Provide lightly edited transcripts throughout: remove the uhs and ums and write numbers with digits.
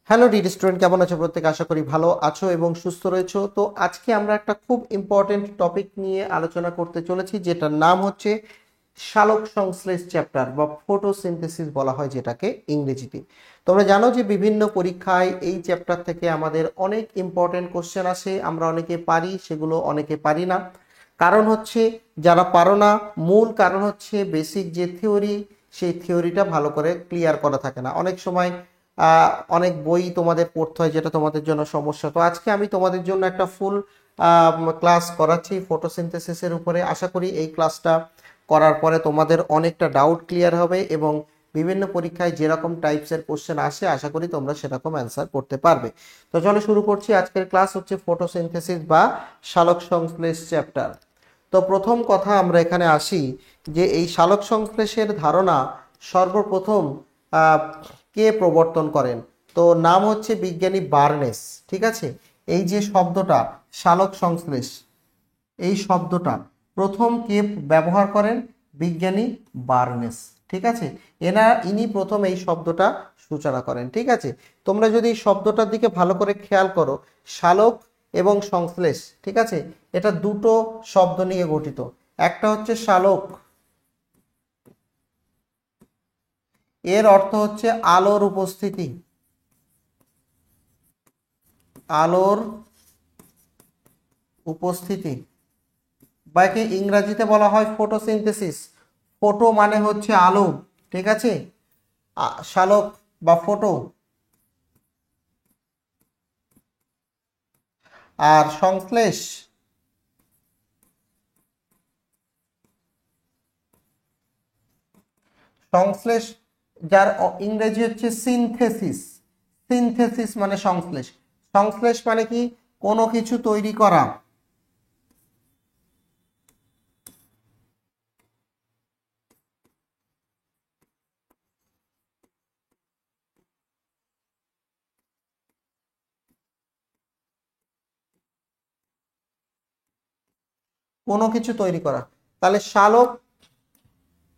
Hello dear student, কেমন আছো প্রত্যেকে? আশা করি ভালো আছো এবং সুস্থ রয়েছো। তো আজকে আমরা একটা খুব ইম্পর্টেন্ট টপিক নিয়ে আলোচনা করতে চলেছি, যেটার নাম হচ্ছে সালোক সংশ্লেষ চ্যাপ্টার বা ফটোসিনথেসিস বলা হয় যেটাকে ইংরেজিতে। তোমরা জানো যে বিভিন্ন পরীক্ষায় এই চ্যাপ্টার থেকে আমাদের অনেক ইম্পর্টেন্ট কোশ্চেন আসে। আমরা অনেকে পারি, সেগুলো অনেকে পারি না। কারণ হচ্ছে যারা পারো না, মূল কারণ হচ্ছে বেসিক যে থিওরি, সেই থিওরিটা ভালো করে ক্লিয়ার করা থাকে না। অনেক সময় অনেক বই তোমাদের পড়তে হয়, যেটা তোমাদের জন্য সমস্যা। তো আজকে আমি তোমাদের জন্য একটা ফুল ক্লাস করাচ্ছি ফটোসিনথেসিসের উপরে। আশা করি এই ক্লাসটা করার পরে তোমাদের অনেকটা ডাউট ক্লিয়ার হবে এবং বিভিন্ন পরীক্ষায় যেরকম টাইপসের কোশ্চেন আসে আশা করি তোমরা সেরকম অ্যান্সার করতে পারবে। তো চলো শুরু করছি। আজকের ক্লাস হচ্ছে ফটোসিনথেসিস বা সালোক সংশ্লেষ চ্যাপ্টার। তো প্রথম কথা আমরা এখানে আসি যে এই সালোক সংশ্লেষের ধারণা সর্বপ্রথম আহ, কে প্রবর্তন করেন? তো নাম হচ্ছে বিজ্ঞানী বার্নেস। ঠিক আছে, এই যে শব্দটা সালোক সংশ্লেষ, এই শব্দটা প্রথম কে ব্যবহার করেন? বিজ্ঞানী বার্নেস। ঠিক আছে, ইনি প্রথম এই শব্দটা সূচনা করেন। ঠিক আছে, তোমরা যদি এই শব্দটার দিকে ভালো করে খেয়াল করো, সালোক এবং সংশ্লেষ, ঠিক আছে, এটা দুটো শব্দ নিয়ে গঠিত। একটা হচ্ছে সালোক, এর অর্থ হচ্ছে আলোর উপস্থিতি, আলোর উপস্থিতি, বা একে ইংরেজিতে বলা হয় ফটোসিনথেসিস। ফটো মানে হচ্ছে আলো, ঠিক আছে, সালোক বা ফটো। আর সংশ্লেষ, সংশ্লেষ যার ইংরেজি হচ্ছে সিনথেসিস। সিনথেসিস মানে সংশ্লেষ। সংশ্লেষ মানে কি? কোনো কিছু তৈরি করা। কোনো কিছু তৈরি করা। তাহলে সালোক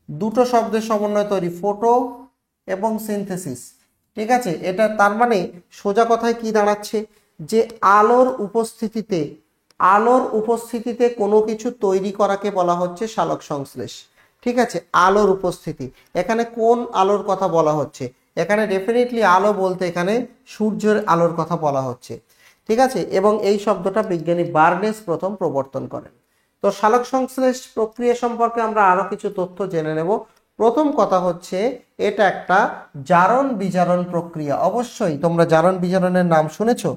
দুটো শব্দের সমন্বয়ে তৈরি, ফটো এবং সিনথেসিস। ঠিক আছে, এটা তার মানে সোজা কথায় কি দাঁড়াচ্ছে যে আলোর উপস্থিতিতে, আলোর উপস্থিতিতে কোনো কিছু তৈরি করাকে বলা হচ্ছে সালোক সংশ্লেষ। ঠিক আছে, আলোর উপস্থিতি। এখানে কোন আলোর কথা বলা হচ্ছে? এখানে ডেফিনেটলি আলো বলতে এখানে সূর্যের আলোর কথা বলা হচ্ছে। ঠিক আছে, এবং এই শব্দটা বিজ্ঞানী বার্নেস প্রথম প্রবর্তন করেন। তো সালোক সংশ্লেষ প্রক্রিয়া সম্পর্কে আমরা আরো কিছু তথ্য জেনে নেব। প্রথম কথা হচ্ছে এটা একটা জারণ বিজারণ প্রক্রিয়া। অবশ্যই তোমরা জারণ বিজারণের নাম শুনেছো।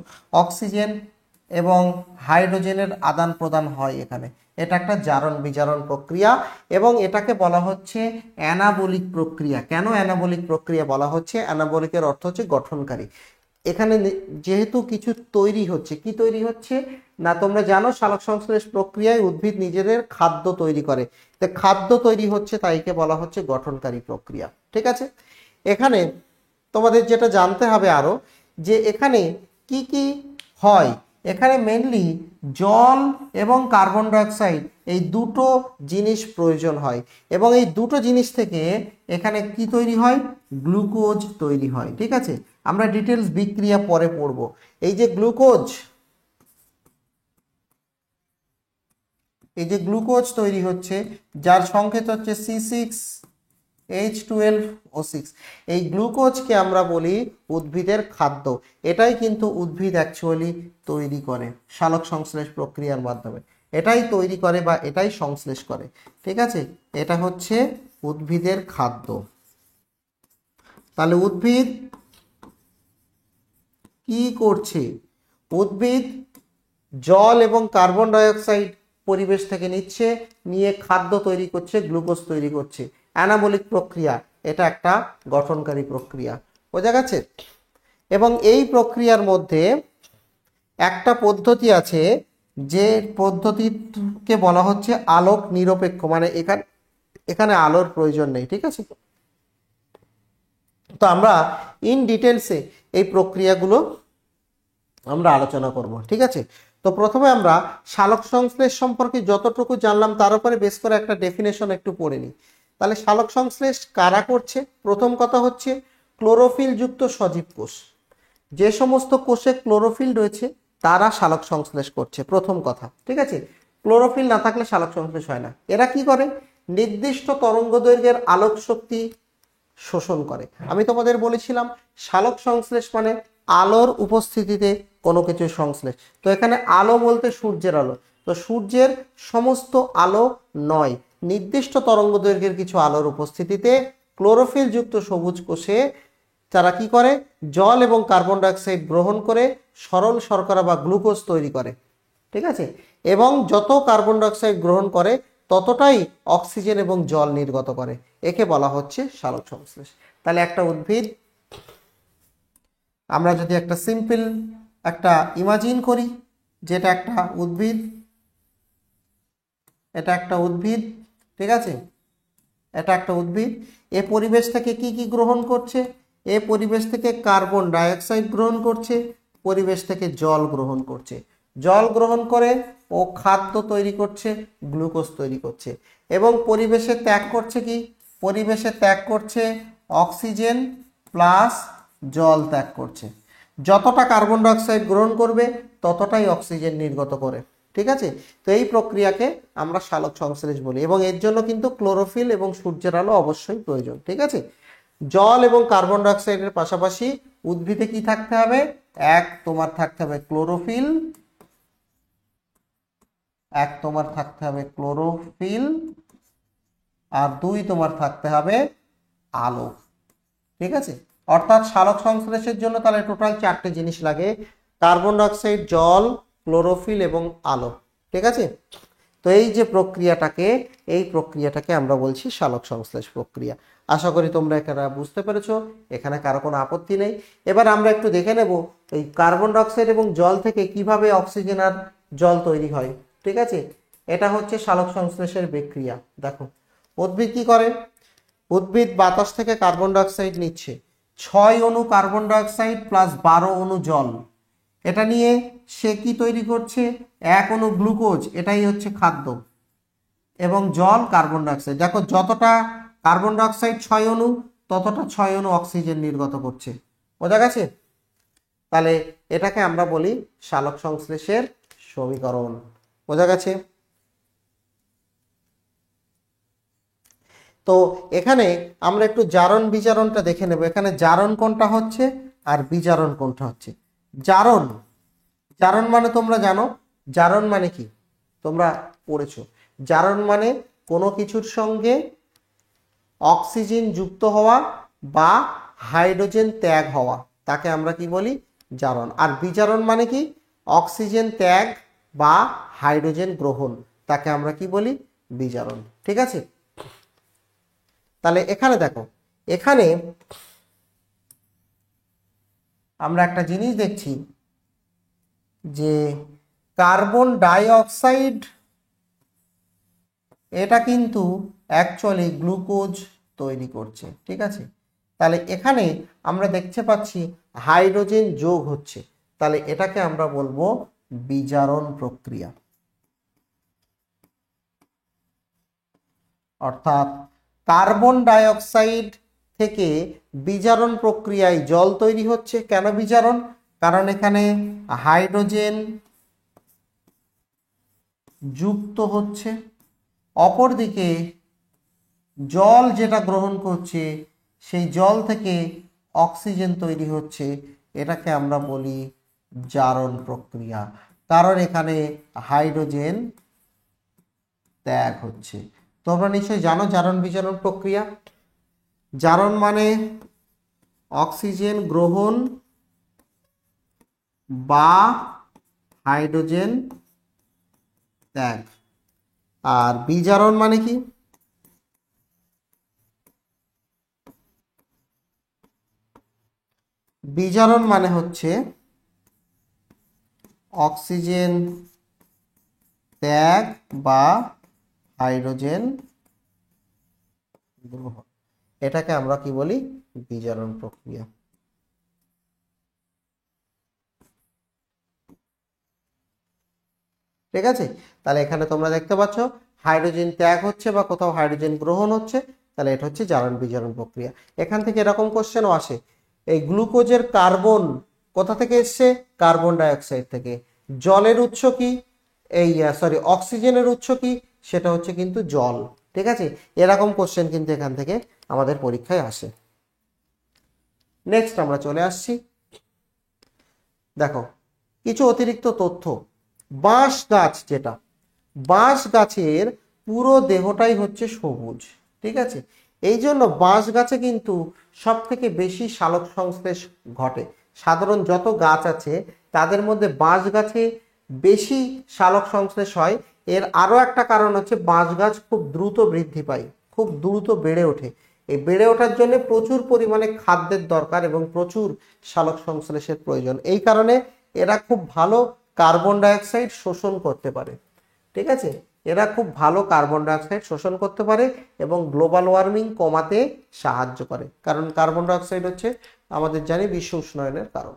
অক্সিজেন এবং হাইড্রোজেনের আদান প্রদান হয় এখানে। এটা একটা জারণ বিজারণ প্রক্রিয়া এবং এটাকে বলা হচ্ছে অ্যানাবলিক প্রক্রিয়া। কেন অ্যানাবলিক প্রক্রিয়া বলা হচ্ছে? অ্যানাবলিকের অর্থ হচ্ছে গঠনকারী। এখানে যেহেতু কিছু তৈরি হচ্ছে, কি তৈরি হচ্ছে না, তোমরা জানো সালোক সংশ্লেষ প্রক্রিয়ায় উদ্ভিদ নিজেদের খাদ্য তৈরি করে। তো খাদ্য তৈরি হচ্ছে, তাইকে বলা হচ্ছে গঠনকারী প্রক্রিয়া। ঠিক আছে, এখানে তোমাদের যেটা জানতে হবে আরো, যে এখানে কি কি হয়। এখানে মেনলি জল এবং কার্বন ডাইঅক্সাইড, এই দুটো জিনিস প্রয়োজন হয় এবং এই দুটো জিনিস থেকে এখানে কি তৈরি হয়? গ্লুকোজ তৈরি হয়। ঠিক আছে, আমরা ডিটেলস বিক্রিয়া পরে পড়ব। এই যে গ্লুকোজ, এই যে গ্লুকোজ তৈরি হচ্ছে, যার সংকেত হচ্ছে C6H12O6, এই গ্লুকোজকে আমরা বলি উদ্ভিদের খাদ্য। এটাই কিন্তু উদ্ভিদ অ্যাকচুয়ালি তৈরি করে সালোক সংশ্লেষ প্রক্রিয়ার মাধ্যমে। এটাই তৈরি করে বা এটাই সংশ্লেষ করে। ঠিক আছে, এটা হচ্ছে উদ্ভিদের খাদ্য। তাহলে উদ্ভিদ কি করছে? উদ্ভিদ জল এবং কার্বন ডাইঅক্সাইড পরিবেশ থেকে নিচ্ছে, নিয়ে খাদ্য তৈরি করছে, গ্লুকোজ তৈরি করছে। অ্যানাবলিক প্রক্রিয়া, এটা একটা গঠনকারী প্রক্রিয়া। বোঝা গেছে? এবং এই প্রক্রিয়ার মধ্যে একটা পদ্ধতি আছে, যে পদ্ধতিকে বলা হচ্ছে আলোক নিরপেক্ষ, মানে এখানে এখানে আলোর প্রয়োজন নেই। ঠিক আছে, তো আমরা ইন ডিটেলসে এই প্রক্রিয়াগুলো আমরা আলোচনা করব। ঠিক আছে, তো প্রথমে আমরা সালোক সংশ্লেষ সম্পর্কে যতটুকু জানলাম তার উপরে বেস করে একটা ডেফিনেশন একটু পড়ে নিই। তাহলে সালোক সংশ্লেষ কারা করছে? প্রথম কথা হচ্ছে ক্লোরোফিল যুক্ত সজীব কোষ। যে সমস্ত কোষে ক্লোরোফিল রয়েছে তারা সালোক সংশ্লেষ করছে, প্রথম কথা। ঠিক আছে, ক্লোরোফিল না থাকলে সালোক সংশ্লেষ হয় না। এরা কি করে? নির্দিষ্ট তরঙ্গদৈর্ঘ্যের আলোক শক্তি শোষণ করে। আমি তোমাদের বলেছিলাম সালোক সংশ্লেষ মানে আলোর উপস্থিতিতে কোনো কিছু সংশ্লেষ। তো এখানে আলো বলতে সূর্যের আলো, তো সূর্যের সমস্ত আলো নয়, নির্দিষ্ট তরঙ্গদৈর্ঘ্যের কিছু আলোর উপস্থিতিতে ক্লোরোফিল যুক্ত সবুজ কোষে তারা কি করে? জল এবং কার্বন ডাইঅক্সাইড গ্রহণ করে সরল শর্করা বা গ্লুকোজ তৈরি করে। ঠিক আছে, এবং যত কার্বন ডাইঅক্সাইড গ্রহণ করে ততটাই অক্সিজেন এবং জল নির্গত করে। একে বলা হচ্ছে সালোক সংশ্লেষ। তাহলে একটা উদ্ভিদ, আমরা যদি একটা সিম্পল একটা ইমাজিন করি, যেটা একটা উদ্ভিদ, এটা একটা উদ্ভিদ। ঠিক আছে, এটা একটা উদ্ভিদ। এ পরিবেশ থেকে কি কি গ্রহণ করছে? এ পরিবেশ থেকে কার্বন ডাইঅক্সাইড গ্রহণ করছে, পরিবেশ থেকে জল গ্রহণ করছে। জল গ্রহণ করে ও খাদ্য তৈরি করছে, গ্লুকোজ তৈরি করছে, এবং পরিবেশে ত্যাগ করছে কি? পরিবেশে ত্যাগ করছে অক্সিজেন প্লাস জল ত্যাগ করছে। যতটা কার্বন ডাইঅক্সাইড গ্রহণ করবে ততটাই অক্সিজেন নির্গত করে। ঠিক আছে, তো এই প্রক্রিয়াকে আমরা সালোক সংশ্লেষ বলি, এবং এর জন্য কিন্তু ক্লোরোফিল এবং সূর্যের আলো অবশ্যই প্রয়োজন। ঠিক আছে, জল এবং কার্বন ডাইঅক্সাইডের পাশাপাশি উদ্ভিদে কি থাকতে হবে? এক, তোমার থাকতে হবে ক্লোরোফিল, এক তোমার থাকতে হবে ক্লোরোফিল, আর দুই তোমার থাকতে হবে আলো। ঠিক আছে, অর্থাৎ সালোক সংশ্লেষের জন্য তাহলে টোটাল 4টে জিনিস লাগে: কার্বন ডাইঅক্সাইড, জল, ক্লোরোফিল এবং আলো। ঠিক আছে, তো এই যে প্রক্রিয়াটাকে আমরা বলছি সালোক সংশ্লেষ প্রক্রিয়া। আশা করি তোমরা এখানে বুঝতে পেরেছো, এখানে কারো কোনো আপত্তি নেই। এবার আমরা একটু দেখে নেব এই কার্বন ডাইঅক্সাইড এবং জল থেকে কিভাবে অক্সিজেন আর জল তৈরি হয়। ঠিক আছে, এটা হচ্ছে সালোক সংশ্লেষের প্রক্রিয়া। দেখো উদ্ভিদ কি করে? উদ্ভিদ বাতাস থেকে কার্বন ডাইঅক্সাইড নিচ্ছে, 6 অণু কার্বন ডাইঅক্সাইড প্লাস 12 অণু জল। এটা নিয়ে সে কি তৈরি করছে? 1 অণু গ্লুকোজ, এটাই হচ্ছে খাদ্য, এবং জল, কার্বন ডাইঅক্সাইড। দেখো যতটা কার্বন ডাইঅক্সাইড 6 অণু, ততটা 6 অণু অক্সিজেন নির্গত করছে। বোঝা গেছে? তাহলে এটাকে আমরা বলি সালোক সংশ্লেষের সমীকরণ। বোঝা গেছে? তো এখানে আমরা একটু জারণ বিজারণটা দেখে নেব। এখানে জারণ কোনটা হচ্ছে আর বিজারণ কোনটা হচ্ছে। জারণ, জারণ মানে তোমরা জানো জারণ মানে কি? তোমরা পড়েছো। জারণ মানে কোনো কিছুর সঙ্গে অক্সিজেন যুক্ত হওয়া বা হাইড্রোজেন ত্যাগ হওয়া, তাকে আমরা কি বলি? জারণ। আর বিজারণ মানে কি? অক্সিজেন ত্যাগ বা হাইড্রোজেন গ্রহণ, তাকে আমরা কি বলি? বিজারণ। ঠিক আছে, তাহলে এখানে দেখো, এখানে আমরা একটা জিনিস দেখছি যে কার্বন ডাই অক্সাইড এটা কিন্তু অ্যাকচুয়ালি গ্লুকোজ তৈরি করছে। ঠিক আছে, তাহলে এখানে আমরা দেখতে পাচ্ছি হাইড্রোজেন যোগ হচ্ছে, তাহলে এটাকে আমরা বলবো বিজারণ প্রক্রিয়া। অর্থাৎ কার্বন ডাই অক্সাইড থেকে বিজারণ প্রক্রিয়ায় জল তৈরি হচ্ছে। কেন বিজারণ? কারণ এখানে হাইড্রোজেন যুক্ত হচ্ছে, অপরদিকে জল যেটা গ্রহণ করছে সেই জল থেকে অক্সিজেন তৈরি হচ্ছে, এটাকে আমরা বলি জারণ প্রক্রিয়া। কারণ এখানে হাইড্রোজেন ত্যাগ হচ্ছে। তোমরা নিশ্চয়ই জানো জারণ বিজারণ প্রক্রিয়া। জারণ মানে অক্সিজেন গ্রহণ বা হাইড্রোজেন ত্যাগ। আর বিজারণ মানে কি? বিজারণ মানে হচ্ছে অক্সিজেন ত্যাগ বা হাইড্রোজেন গ্রহণ, এটাকে আমরা কি বলি? বিজারণ প্রক্রিয়া। ঠিক আছে, তাহলে এখানে তোমরা দেখতে পাচ্ছ হাইড্রোজেন ত্যাগ হচ্ছে বা কোথাও হাইড্রোজেন গ্রহণ হচ্ছে, তাহলে এটা হচ্ছে জারণ বিজারণ প্রক্রিয়া। এখান থেকে এরকম কোশ্চেনও আসে, এই গ্লুকোজের কার্বন কোথা থেকে এসছে? কার্বন ডাই অক্সাইড থেকে। জলের উৎস কি? অক্সিজেনের উৎস কি? সেটা হচ্ছে কিন্তু জল। ঠিক আছে, এরকম কোশ্চেন কিন্তু এখান থেকে আমাদের পরীক্ষায় আসে। নেক্সট আমরা চলে আসছি, দেখো কিছু অতিরিক্ত তথ্য। বাঁশ গাছ, যেটা বাঁশ গাছের পুরো দেহটাই হচ্ছে সবুজ। ঠিক আছে, এই জন্য বাঁশ গাছে কিন্তু সব থেকে বেশি সালোক সংশ্লেষ ঘটে। সাধারণ যত গাছ আছে তাদের মধ্যে বাঁশ গাছে বেশি সালোক সংশ্লেষ হয়। এর আরো একটা কারণ হচ্ছে বাঁশ গাছ খুব দ্রুত বৃদ্ধি পায়, খুব দ্রুত বেড়ে ওঠে। এই বেড়ে ওঠার জন্য প্রচুর পরিমাণে খাদ্যের দরকার এবং প্রচুর সালোক সংশ্লেষের প্রয়োজন। এই কারণে এরা খুব ভালো কার্বন ডাইঅক্সাইড শোষণ করতে পারে। ঠিক আছে, এরা খুব ভালো কার্বন ডাইঅক্সাইড শোষণ করতে পারে এবং গ্লোবাল ওয়ার্মিং কমাতে সাহায্য করে, কারণ কার্বন ডাইঅক্সাইড হচ্ছে আমাদের জানি বিশ্ব উষ্ণায়নের কারণ।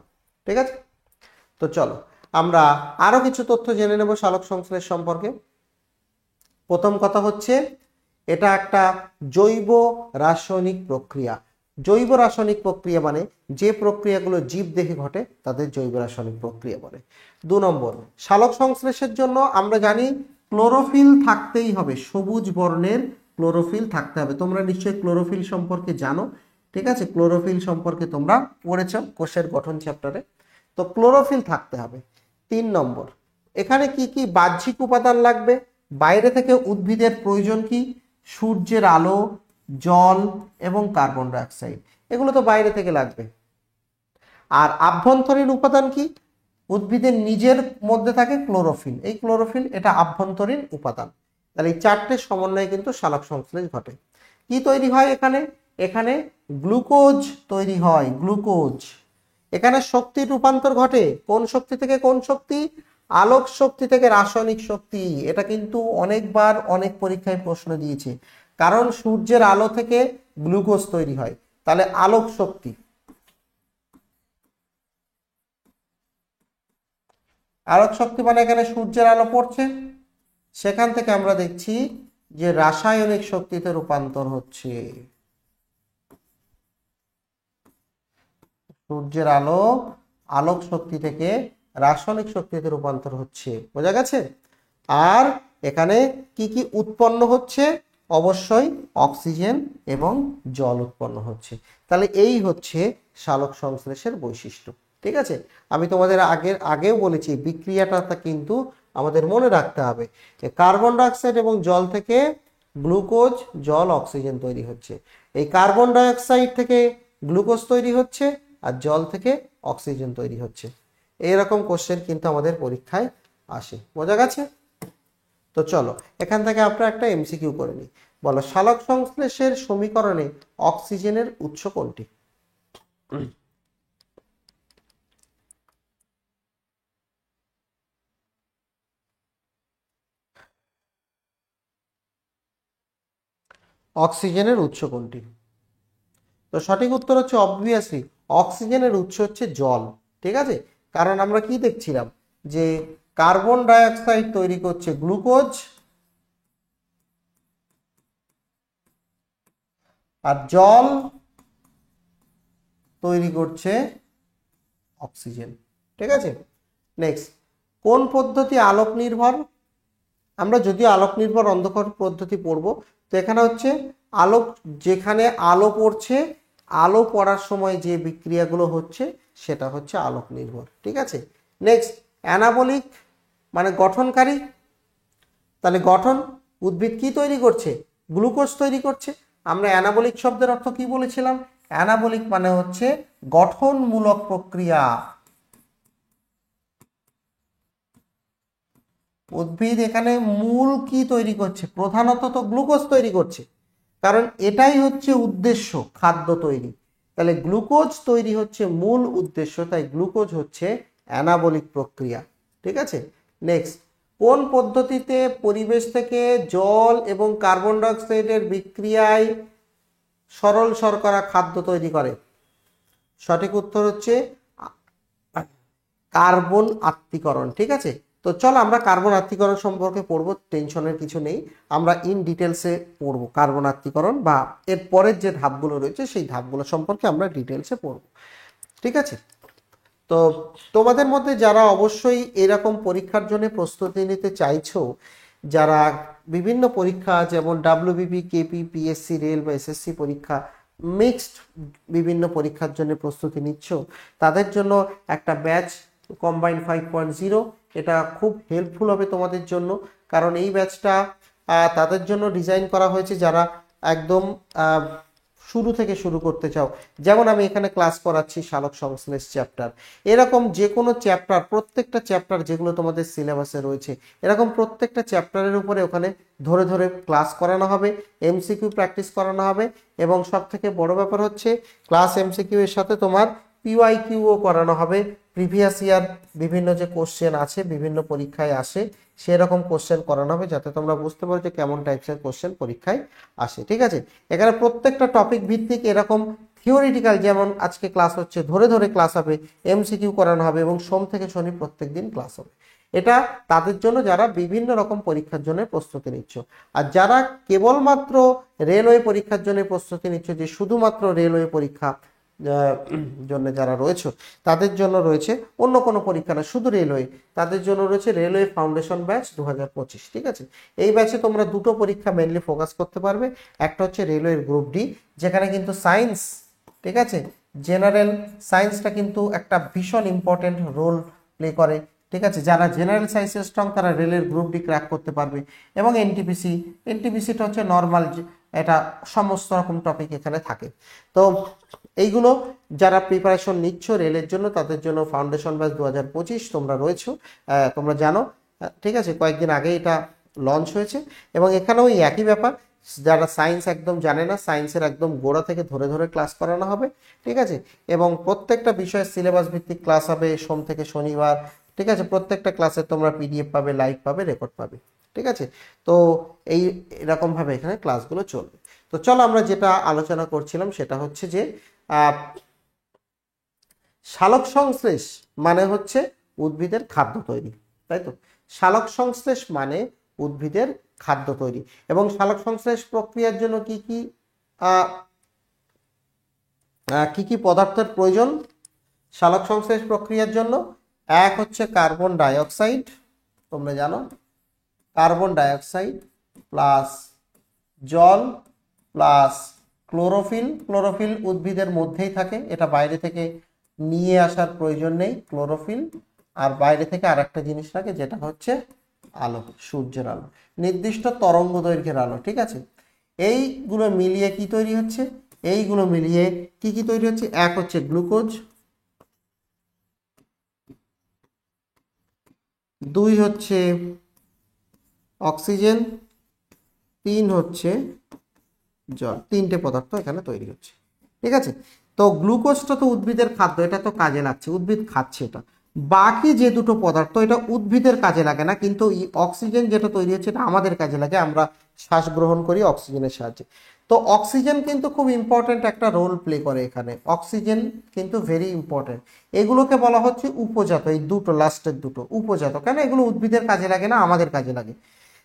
ঠিক আছে, তো চলো আমরা আরো কিছু তথ্য জেনে নেব সালোক সংশ্লেষ সম্পর্কে। প্রথম কথা হচ্ছে এটা একটা জৈব রাসায়নিক প্রক্রিয়া। জৈব রাসায়নিক প্রক্রিয়া মানে যে প্রক্রিয়াগুলো জীব দেহে ঘটে তাদের জৈব রাসায়নিক প্রক্রিয়া বলে। 2 নম্বর, সালোক সংশ্লেষের জন্য আমরা জানি ক্লোরোফিল থাকতেই হবে, সবুজ বর্ণের ক্লোরোফিল থাকতে হবে। তোমরা নিশ্চয়ই ক্লোরোফিল সম্পর্কে জানো। ঠিক আছে, ক্লোরোফিল সম্পর্কে তোমরা পড়েছ কোষের গঠন চ্যাপ্টারে। তো ক্লোরোফিল থাকতে হবে। 3 নম্বর, এখানে কি কি বাহ্যিক উপাদান লাগবে? বাইরে থেকে উদ্ভিদের প্রয়োজন কি? সূর্যের আলো, জল এবং কার্বন ডাইঅক্সাইড, এগুলো তো বাইরে থেকে লাগবে। আর আভ্যন্তরীণ উপাদান কি? উদ্ভিদের নিজের মধ্যে থাকে ক্লোরোফিল। এই ক্লোরোফিল এটা আভ্যন্তরীণ উপাদান। তাহলে এই 4টে সমন্বয়ে কিন্তু সালোক সংশ্লেষ ঘটে। কি তৈরি হয় এখানে? এখানে গ্লুকোজ তৈরি হয়, গ্লুকোজ। এখানে শক্তির রূপান্তর ঘটে, কোন শক্তি থেকে কোন শক্তি? আলোক শক্তি থেকে রাসায়নিক শক্তি। এটা কিন্তু অনেকবার অনেক পরীক্ষায় প্রশ্ন দিয়েছে, কারণ সূর্যের আলো থেকে গ্লুকোজ তৈরি হয়। তাহলে আলোক শক্তি, আলোক শক্তি মানে এখানে সূর্যের আলো পড়ছে, সেখান থেকে আমরা দেখছি যে রাসায়নিক শক্তিতে রূপান্তর হচ্ছে। সূর্যের আলো আলোক শক্তি থেকে রাসায়নিক শক্তিতে রূপান্তর হচ্ছে, বোঝা গেছে? আর এখানে কি কি উৎপন্ন হচ্ছে? অবশ্যই অক্সিজেন এবং জল উৎপন্ন হচ্ছে। তাহলে এই হচ্ছে সালোক সংশ্লেষের বৈশিষ্ট্য। ঠিক আছে, আমি তোমাদের আগেও বলেছি বিক্রিয়াটা কিন্তু আমাদের মনে রাখতে হবে। কার্বন ডাইঅক্সাইড এবং জল থেকে গ্লুকোজ, জল, অক্সিজেন তৈরি হচ্ছে। এই কার্বন ডাইঅক্সাইড থেকে গ্লুকোজ তৈরি হচ্ছে আর জল থেকে অক্সিজেন তৈরি হচ্ছে। এইরকম কোশ্চেন কিন্তু আমাদের পরীক্ষায় আসে, বোঝা গেছে? তো চলো এখান থেকে আমরা একটা এমসিকিউ করে নিই। বলো সালোক সংশ্লেষের সমীকরণে অক্সিজেনের উৎস কোনটি? অক্সিজেনের উৎস কোনটি? তো সঠিক উত্তর হচ্ছে অবভিয়াসলি অক্সিজেনের উৎস হচ্ছে জল। ঠিক আছে, কারণ আমরা কি দেখছিলাম যে কার্বন ডাইঅক্সাইড তৈরি করছে গ্লুকোজ আর জল তৈরি করছে অক্সিজেন। ঠিক আছে, নেক্সট, কোন পদ্ধতি আলোক নির্ভর? আমরা যদিও আলোক নির্ভর অন্ধকার পদ্ধতি পড়ব, তো এখানে হচ্ছে আলোক, যেখানে আলো পড়ছে, আলো পড়ার সময় যে বিক্রিয়াগুলো হচ্ছে সেটা হচ্ছে আলোক নির্ভর। ঠিক আছে, নেক্সট, অ্যানাবলিক মানে গঠনকারী। তাহলে গঠন, উদ্ভিদ কি তৈরি করছে? গ্লুকোজ তৈরি করছে। আমরা অ্যানাবলিক শব্দের অর্থ কি বলেছিলাম? অ্যানাবলিক মানে হচ্ছে গঠনমূলক প্রক্রিয়া। উদ্ভিদ এখানে মূল কি তৈরি করছে? প্রধানত তো গ্লুকোজ তৈরি করছে, কারণ এটাই হচ্ছে উদ্দেশ্য, খাদ্য তৈরি। তাহলে গ্লুকোজ তৈরি হচ্ছে মূল উদ্দেশ্য, তাই গ্লুকোজ হচ্ছে অ্যানাবলিক প্রক্রিয়া। ঠিক আছে, নেক্সট, কোন পদ্ধতিতে পরিবেশ থেকে জল এবং কার্বন ডাইঅক্সাইডের বিক্রিয়ায় সরল শর্করা খাদ্য তৈরি করে? সঠিক উত্তর হচ্ছে কার্বন আত্তীকরণ। ঠিক আছে, তো চলো আমরা কার্বন আত্তীকরণ সম্পর্কে পড়বো, টেনশনের কিছু নেই। আমরা ইন ডিটেলসে পড়বো কার্বন আত্তীকরণ, বা এর পরের যে ধাপগুলো রয়েছে সেই ধাপগুলো সম্পর্কে আমরা ডিটেলসে পড়বো। ঠিক আছে, তো তোমাদের মধ্যে যারা অবশ্যই এরকম পরীক্ষার জন্য প্রস্তুতি নিতে চাইছো, যারা বিভিন্ন পরীক্ষা যেমন ডাব্লিউবিপি, কেপি, পিএসসি, রেল বা এসএসসি পরীক্ষা, মিক্সড বিভিন্ন পরীক্ষার জন্য প্রস্তুতি নিচ্ছ, তাদের জন্য একটা ব্যাচ কম্বাইন 5.0 এটা খুব হেল্পফুল হবে তোমাদের জন্য। কারণ এই ব্যাচটা তাদের জন্য ডিজাইন করা হয়েছে যারা একদম শুরু থেকে শুরু করতে চাও। যেমন আমি এখানে ক্লাস করাচ্ছি সালোক সংশ্লেষ চ্যাপ্টার, এরকম যে কোনো চ্যাপ্টার, প্রত্যেকটা চ্যাপ্টার যেগুলো তোমাদের সিলেবাসে রয়েছে, এরকম প্রত্যেকটা চ্যাপ্টারের উপরে ওখানে ধরে ধরে ক্লাস করানো হবে, এমসিকিউ প্র্যাকটিস করানো হবে, এবং সব থেকে বড় ব্যাপার হচ্ছে ক্লাস এমসিকিউ এর সাথে তোমার পিওয়াইকিউও করানো হবে। প্রিভিয়াস ইয়ার বিভিন্ন যে কোশ্চেন আছে, বিভিন্ন পরীক্ষায় আসে, সেরকম কোশ্চেন করানো হবে, যাতে তোমরা বুঝতে পারো যে কেমন টাইপসের কোশ্চেন পরীক্ষায় আসে। ঠিক আছে, এখানে প্রত্যেকটা টপিক ভিত্তিক এরকম থিওরিটিক্যাল, যেমন আজকে ক্লাস হচ্ছে, ধরে ধরে ক্লাস হবে, এমসিকিউ করানো হবে, এবং সোম থেকে শনি প্রত্যেক দিন ক্লাস হবে। এটা তাদের জন্য যারা বিভিন্ন রকম পরীক্ষার জন্য প্রস্তুতি নিচ্ছ। আর যারা কেবলমাত্র রেলওয়ে পরীক্ষার জন্য প্রস্তুতি নিচ্ছ, যে শুধুমাত্র রেলওয়ে পরীক্ষা জন্য যারা রয়েছে, তাদের জন্য রয়েছে অন্য কোনো পরীক্ষা না, শুধু রেলওয়ে, তাদের জন্য রয়েছে রেলওয়ে ফাউন্ডেশন ব্যাচ 2025। ঠিক আছে, এই ব্যাচে তোমরা দুটো পরীক্ষা মেনলি ফোকাস করতে পারবে। একটা হচ্ছে রেলওয়ের গ্রুপ ডি, যেখানে কিন্তু সায়েন্স, ঠিক আছে, জেনারেল সায়েন্সটা কিন্তু একটা ভীষণ ইম্পর্টেন্ট রোল প্লে করে। ঠিক আছে, যারা জেনারেল সায়েন্সে স্ট্রং তারা রেলের গ্রুপ ডি ক্র্যাক করতে পারবে। এবং এনটিপিসিটা হচ্ছে নর্মাল, এটা সমস্ত রকম টপিক এখানে থাকে। তো এইগুলো যারা প্রিপারেশন নিচ্ছ রেলের জন্য, তাদের জন্য ফাউন্ডেশন ব্যাচ 2025 তোমরা রয়েছো, তোমরা জানো। ঠিক আছে, কয়েকদিন আগে এটা লঞ্চ হয়েছে, এবং এখানেও এই একই ব্যাপার, যারা সায়েন্স একদম জানে না, সায়েন্সের একদম গোড়া থেকে ধরে ধরে ক্লাস করানো হবে। ঠিক আছে, এবং প্রত্যেকটা বিষয়ের সিলেবাস ভিত্তিক ক্লাস হবে সোম থেকে শনিবার। ঠিক আছে, প্রত্যেকটা ক্লাসে তোমরা পিডিএফ পাবে, লাইভ পাবে, রেকর্ড পাবে। ঠিক আছে, তো এই এরকমভাবে এখানে ক্লাসগুলো চলবে। তো চলো আমরা যেটা আলোচনা করছিলাম সেটা হচ্ছে যে সালোক সংশ্লেষ মানে হচ্ছে উদ্ভিদের খাদ্য তৈরি, তাই তো? সালোক সংশ্লেষ মানে উদ্ভিদের খাদ্য তৈরি। এবং সালোক সংশ্লেষ প্রক্রিয়ার জন্য কি কি পদার্থের প্রয়োজন সালোক সংশ্লেষ প্রক্রিয়ার জন্য? এক হচ্ছে কার্বন ডাইঅক্সাইড, তোমরা জানো, কার্বন ডাইঅক্সাইড প্লাস জল প্লাস ক্লোরোফিল। ক্লোরোফিল উদ্ভিদের মধ্যেই থাকে, এটা বাইরে থেকে নিয়ে আসার প্রয়োজন নেই ক্লোরোফিল। আর বাইরে থেকে আরেকটা জিনিস থাকে, যেটা হচ্ছে আলো, সূর্যের আলো, নির্দিষ্ট তরঙ্গ দৈর্ঘ্যের আলো। ঠিক আছে, এইগুলো মিলিয়ে কি তৈরি হচ্ছে? এইগুলো মিলিয়ে কি তৈরি হচ্ছে? এক হচ্ছে গ্লুকোজ, দুই হচ্ছে অক্সিজেন, তিন হচ্ছে জল। তিনটে পদার্থ এখানে তৈরি হচ্ছে। ঠিক আছে, তো গ্লুকোজটা তো উদ্ভিদের খাদ্য, এটা তো কাজে লাগছে, উদ্ভিদ খাচ্ছে এটা। বাকি যে দুটো পদার্থ, এটা উদ্ভিদের কাজে লাগে না, কিন্তু অক্সিজেন যেটা তৈরি হচ্ছে এটা আমাদের কাজে লাগে, আমরা শ্বাস গ্রহণ করি অক্সিজেনের সাহায্যে। তো অক্সিজেন কিন্তু খুব ইম্পর্টেন্ট একটা রোল প্লে করে এখানে, অক্সিজেন কিন্তু ভেরি ইম্পর্টেন্ট। এগুলোকে বলা হচ্ছে উপজাত, এই দুটো লাস্টের দুটো উপজাত। কেন? এগুলো উদ্ভিদের কাজে লাগে না, আমাদের কাজে লাগে।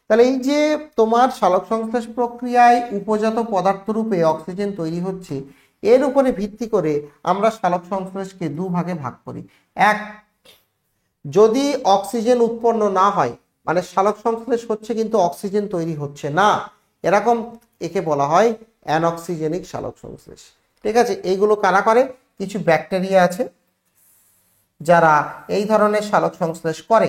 তাহলে এই যে তোমার সালোক সংশ্লেষ প্রক্রিয়ায় উপজাত পদার্থ রূপে অক্সিজেন তৈরি হচ্ছে, এর উপরে ভিত্তি করে আমরা সালোক সংশ্লেষকে দুভাগে ভাগ করি। এক, যদি অক্সিজেন উৎপন্ন না হয়, মানে সালোক সংশ্লেষ হচ্ছে কিন্তু অক্সিজেন তৈরি হচ্ছে না, এরকম, একে বলা হয় অ্যানঅক্সিজেনিক সালোক সংশ্লেষ। ঠিক আছে, এইগুলো কারা করে? কিছু ব্যাকটেরিয়া আছে যারা এই ধরনের সালোক সংশ্লেষ করে,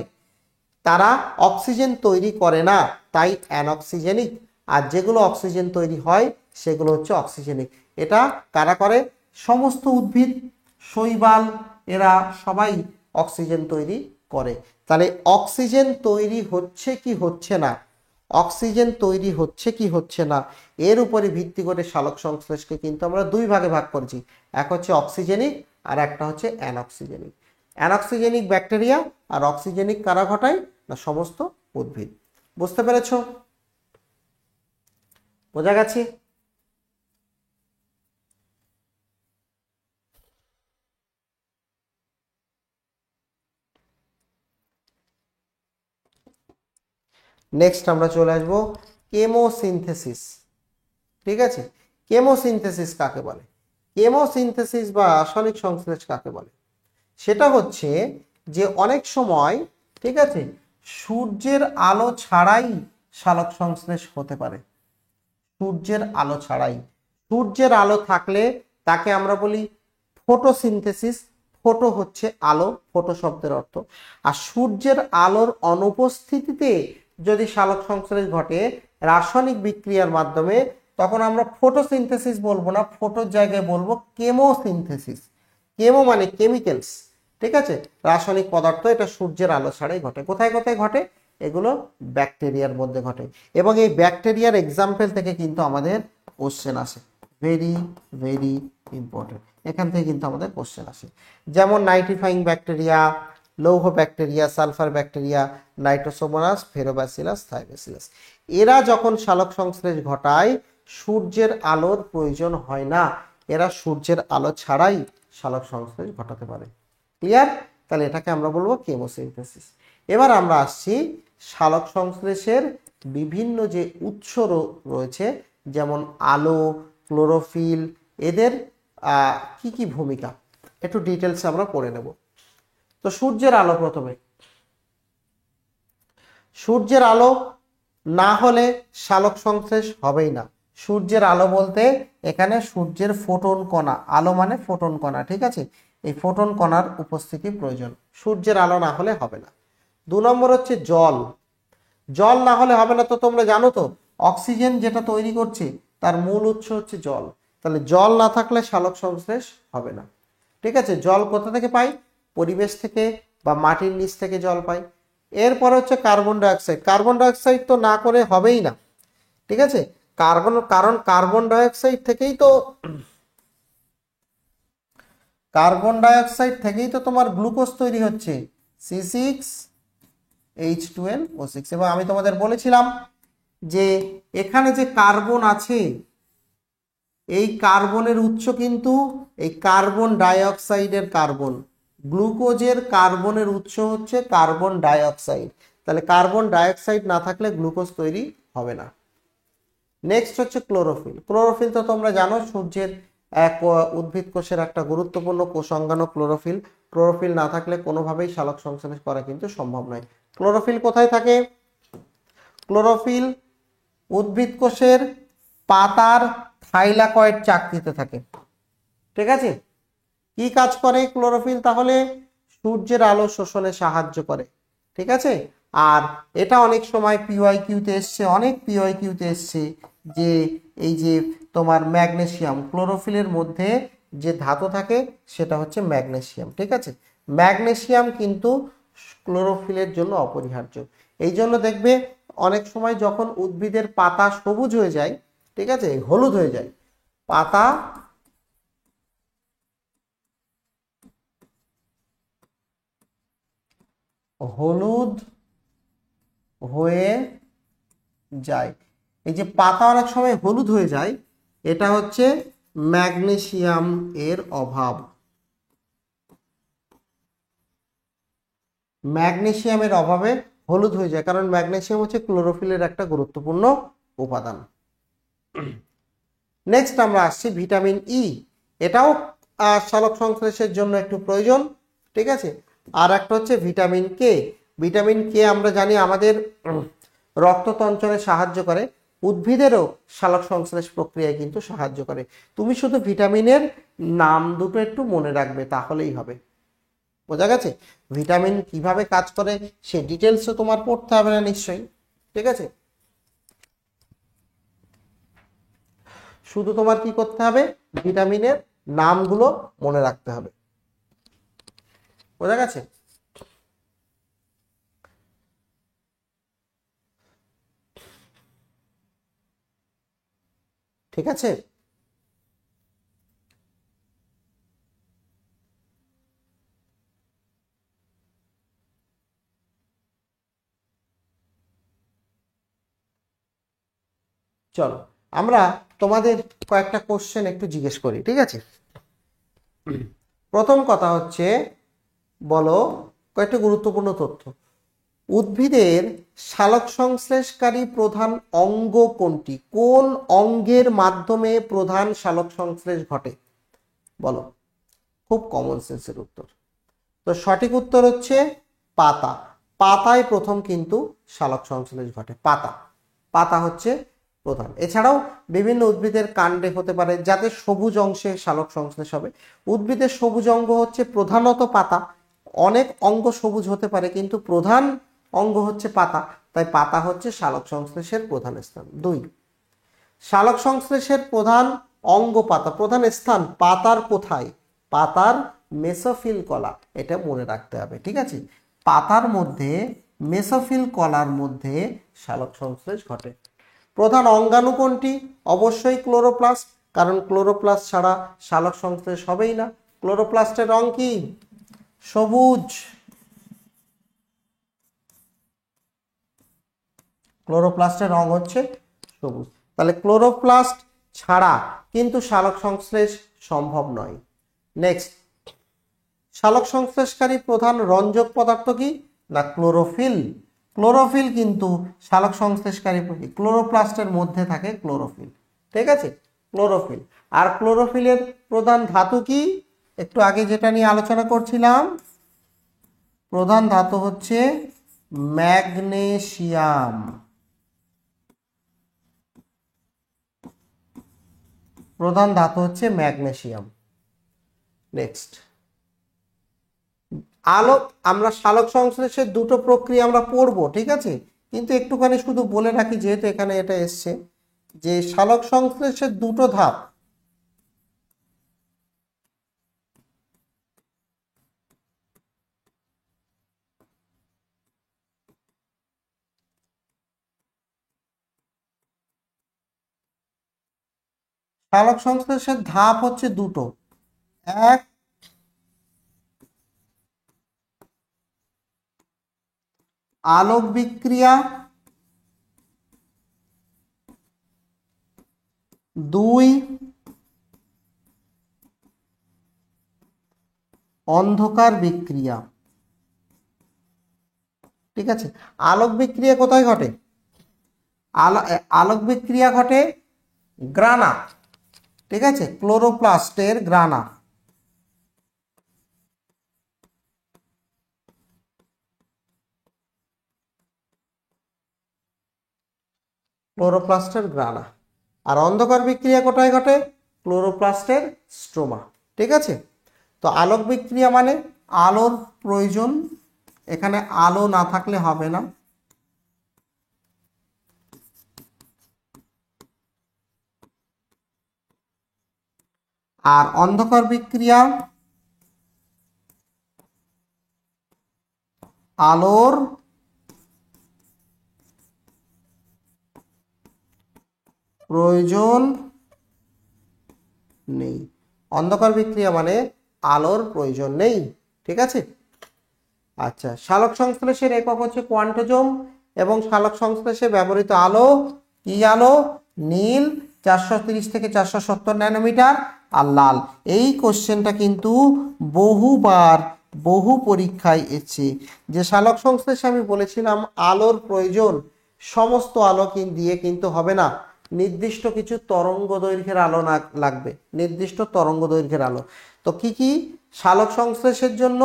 তারা অক্সিজেন তৈরি করে না, তাই অ্যানঅক্সিজেনিক। আর যেগুলো অক্সিজেন তৈরি হয় সেগুলো হচ্ছে অক্সিজেনিক। এটা কারা করে? সমস্ত উদ্ভিদ, শৈবাল, এরা সবাই অক্সিজেন তৈরি করে। তাহলে অক্সিজেন তৈরি হচ্ছে কি হচ্ছে না, অক্সিজেন তৈরি হচ্ছে কি হচ্ছে না, এর উপরে ভিত্তি করে সালোক সংশ্লেষকে কিন্তু আমরা দুই ভাগে ভাগ করছি। এক হচ্ছে অক্সিজেনিক, আর একটা হচ্ছে অ্যানঅক্সিজেনিক। অ্যানঅক্সিজেনিক ব্যাকটেরিয়া, আর অক্সিজেনিক কারা ঘটায় না সমস্ত উদ্ভিদ। বুঝতে পেরেছ? বোঝা গেছে? নেক্সট আমরা চলে আসবো কেমোসিনথেসিস। ঠিক আছে, কেমোসিনথেসিস কাকে বলে? কেমোসিনথেসিস বা রাসায়নিক সংশ্লেষ কাকে বলে? সেটা হচ্ছে যে অনেক সময়, ঠিক আছে, সূর্যের আলো ছাড়াই সালোক সংশ্লেষ হতে পারে। সূর্যের আলো ছাড়াই। সূর্যের আলো থাকলে তাকে আমরা বলি ফটোসিনথেসিস। ফটো হচ্ছে আলো, ফটো শব্দের অর্থ। আর সূর্যের আলোর অনুপস্থিতিতে যদি সালোক সংশ্লেষ ঘটে রাসায়নিক বিক্রিয়ার মাধ্যমে, তখন আমরা ফটোসিনথেসিস বলবো না, ফটোর জায়গায় বলবো কেমোসিনথেসিস। কেমো মানে কেমিক্যালস, ঠিক আছে, রাসায়নিক পদার্থ। এটা সূর্যের আলো ছাড়াই ঘটে। কোথায় কোথায় ঘটে? এগুলো ব্যাকটেরিয়ার মধ্যে ঘটে। এবং এই ব্যাকটেরিয়ার এক্সাম্পল থেকে কিন্তু আমাদের কোশ্চেন আসে, ভেরি ভেরি ইম্পর্টেন্ট। এখান থেকে কিন্তু আমাদের কোশ্চেন আসে, যেমন নাইট্রিফাইং ব্যাকটেরিয়া, লৌহ ব্যাকটেরিয়া, সালফার ব্যাকটেরিয়া, নাইট্রোসোমোনাস, ফেরোব্যাসিলাস, থাইব্যাসিলাস। এরা যখন সালোক সংশ্লেষ ঘটায় সূর্যের আলোর প্রয়োজন হয় না, এরা সূর্যের আলো ছাড়াই সালোক সংশ্লেষ ঘটাতে পারে। ক্লিয়ার? তাহলে এটাকে আমরা বলবো কেমোসিনথেসিস। এবার আমরা আসছি সালোক সংশ্লেষের বিভিন্ন যে উৎস রয়েছে, যেমন আলো, ক্লোরোফিল, এদের কি কি ভূমিকা একটু ডিটেলস আমরা পড়ে নেব। তো সূর্যের আলো, প্রথমে সূর্যের আলো না হলে সালোক সংশ্লেষ হবেই না। সূর্যের আলো বলতে এখানে সূর্যের ফোটন কণা, আলো মানে ফোটন কণা, ঠিক আছে, এই ফোটন কণার উপস্থিতি প্রয়োজন। সূর্যের আলো না হলে হবে না। 2 নম্বর হচ্ছে জল। জল না হলে হবে না, তো তোমরা জানো তো অক্সিজেন যেটা তৈরি করছে তার মূল উৎস হচ্ছে জল। তাহলে জল না থাকলে সালোক সংশ্লেষ হবে না। ঠিক আছে, জল কোথা থেকে পাই? পরিবেশ থেকে বা মাটির নিচ থেকে জল পাই। এরপরে হচ্ছে কার্বন ডাইঅক্সাইড। কার্বন ডাইঅক্সাইড তো না করে হবেই না, ঠিক আছে, কারণ কার্বন ডাইঅক্সাইড থেকেই তো তোমার গ্লুকোজ তৈরি হচ্ছে, C6H12O6। এবং আমি তোমাদের বলেছিলাম যে এখানে যে কার্বন আছে, এই কার্বনের উৎস কিন্তু এই কার্বন ডাইঅক্সাইডের কার্বন। গ্লুকোজের কার্বনের উৎস হচ্ছে কার্বন ডাইঅক্সাইড। তাহলে কার্বন ডাইঅক্সাইড না থাকলে গ্লুকোজ তৈরি হবে না। নেক্সট হচ্ছে ক্লোরোফিল। ক্লোরোফিল তো তোমরা জানো সূর্যের এক উদ্ভিদ কোষের একটা গুরুত্বপূর্ণ কোষ অঙ্গাণু ক্লোরোফিল। ক্লোরোফিল না থাকলে কোনোভাবেই সালোক সংশ্লেষ করা কিন্তু সম্ভব নয়। ক্লোরোফিল কোথায় থাকে? ক্লোরোফিল উদ্ভিদ কোষের পাতার থাইলাকয়েড চাকতিতে থাকে। ঠিক আছে, কি কাজ করে ক্লোরোফিল? তাহলে সূর্যের আলো শোষণে সাহায্য করে। ঠিক আছে, আর এটা অনেক সময় পিওয়াইকিউতে এসছে, অনেক পিওয়াইকিউতে এসছে যে এই যে তোমার ম্যাগনেসিয়াম, ক্লোরোফিলের মধ্যে যে ধাতু থাকে সেটা হচ্ছে ম্যাগনেসিয়াম। ঠিক আছে, ম্যাগনেসিয়াম কিন্তু ক্লোরোফিলের জন্য অপরিহার্য। এই জন্য দেখবে অনেক সময় যখন উদ্ভিদের পাতা সবুজ হয়ে যায়, ঠিক আছে, হলুদ হয়ে যায়, পাতা হলুদ হয়ে যায়, এই যে পাতা অনেক সময় হলুদ হয়ে যায়, এটা হচ্ছে ম্যাগনেসিয়াম এর অভাব। ম্যাগনেসিয়ামের অভাবে হলুদ হয়ে যায়, কারণ ম্যাগনেসিয়াম হচ্ছে ক্লোরোফিলের একটা গুরুত্বপূর্ণ উপাদান। নেক্সট আমরা আসছি ভিটামিন ই। এটাও সালোক সংশ্লেষের জন্য একটু প্রয়োজন। ঠিক আছে, আর একটা হচ্ছে ভিটামিন কে। ভিটামিন কে আমরা জানি আমাদের রক্ততঞ্চনে সাহায্য করে, উদ্ভিদেরও সালোক সংশ্লেষ প্রক্রিয়ায় কিন্তু সাহায্য করে। তুমি শুধু ভিটামিনের নাম দুটো একটু মনে রাখবে, তাহলেই হবে। বোঝা গেছে? ভিটামিন কিভাবে কাজ করে সে ডিটেলসও তোমার পড়তে হবে না নিশ্চয়ই। ঠিক আছে, শুধু তোমার কি করতে হবে? ভিটামিনের নামগুলো মনে রাখতে হবে। বোঝা গেছে? ঠিক আছে, চলো আমরা তোমাদের কয়েকটা কোশ্চেন একটু জিজ্ঞেস করি। ঠিক আছে, প্রথম কথা হচ্ছে বলো কয়েকটা গুরুত্বপূর্ণ তথ্য। উদ্ভিদের সালোক সংশ্লেষকারী প্রধান অঙ্গ কোনটি? কোন অঙ্গের মাধ্যমে প্রধান সালোক সংশ্লেষ ঘটে? বলো, খুব কমন সেন্সের উত্তর। তো সঠিক উত্তর হচ্ছে পাতা। পাতায় প্রথম কিন্তু শালক সংশ্লেষ ঘটে। পাতা, পাতা হচ্ছে প্রধান। এছাড়াও বিভিন্ন উদ্ভিদের কাণ্ডে হতে পারে, যাতে সবুজ অংশে শালক সংশ্লেষ হবে। উদ্ভিদের সবুজ অঙ্গ হচ্ছে প্রধানত পাতা। অনেক অঙ্গ সবুজ হতে পারে, কিন্তু প্রধান অঙ্গ হচ্ছে পাতা, তাই পাতা হচ্ছে শালক সংশ্লেষের প্রধান স্থান। 2, শালক সংশ্লেষের প্রধান অঙ্গ পাতা, প্রধান স্থান পাতার কোথায়? পাতার মেসোফিল কলা, এটা মনে রাখতে হবে, ঠিক আছে? পাতার মধ্যে মেসোফিল কলার মধ্যে শালক সংশ্লেষ ঘটে। প্রধান অঙ্গাণু কোনটি? অবশ্যই ক্লোরোপ্লাস্ট, কারণ ক্লোরোপ্লাস্ট ছাড়া শালক সংশ্লেষ হবেই না। ক্লোরোপ্লাস্টের রং কি? সবুজ। ক্লোরোপ্লাস্টের রং হচ্ছে সবুজ। তাহলে ক্লোরোপ্লাস্ট ছাড়া কিন্তু শালক সংশ্লেষ সম্ভব নয়। নেক্সট, শালক সংশ্লেষকারী প্রধান রঞ্জক পদার্থ কি? না ক্লোরোফিল। ক্লোরোফিল কিন্তু শালক সংশ্লেষকারী, ক্লোরোপ্লাস্টের মধ্যে থাকে ক্লোরোফিল, ঠিক আছে? ক্লোরোফিল। আর ক্লোরোফিলের প্রধান ধাতু কি? একটু আগে যেটা নিয়ে আলোচনা করছিলাম, প্রধান ধাতু হচ্ছে ম্যাগনেসিয়াম। প্রধান ধাতু হচ্ছে ম্যাগনেসিয়াম। নেক্সট, আলোক, আমরা শালক সংশ্লেষের দুটো প্রক্রিয়া আমরা পড়বো, ঠিক আছে? কিন্তু একটুখানি শুধু বলে রাখি, যেহেতু এখানে এটা এসছে, যে শালক সংশ্লেষের দুটো ধাপ। শালক সংশ্লেষের ধাপ হচ্ছে দুটো। এক, আলোক বিক্রিয়া। 2, অন্ধকার বিক্রিয়া, ঠিক আছে? আলোক বিক্রিয়া কোথায় ঘটে? আলোক বিক্রিয়া ঘটে গ্রানা, ঠিক আছে? ক্লোরোপ্লাস্টের গ্রানা। ক্লোরোপ্লাস্টের গ্রানা। আর অন্ধকার বিক্রিয়া কোথায় ঘটে? ক্লোরোপ্লাস্টের স্ট্রোমা, ঠিক আছে? তো আলোক বিক্রিয়া মানে আলোর প্রয়োজন, এখানে আলো না থাকলে হবে না। আর অন্ধকার বিক্রিয়া আলোর প্রয়োজন নেই। অন্ধকার বিক্রিয়া মানে আলোর প্রয়োজন নেই, ঠিক আছে? আচ্ছা, শালক সংশ্লেষের একক হচ্ছে কোয়ান্টোজোম, এবং শালক সংশ্লেষে ব্যবহৃত আলো কি আলো? নীল 430 থেকে 470 ন্যানোমিটার, আর লাল। এই কোশ্চেনটা কিন্তু বহুবার বহু পরীক্ষায় এসেছে। যে শালক সংশ্লেষে আমি বলেছিলাম আলোর প্রয়োজন, সমস্ত আলো দিয়ে কিন্তু হবে না, নির্দিষ্ট কিছু তরঙ্গ দৈর্ঘ্যের আলো না লাগবে, নির্দিষ্ট তরঙ্গ দৈর্ঘ্যের আলো। তো কি কি শালক সংশ্লেষের জন্য?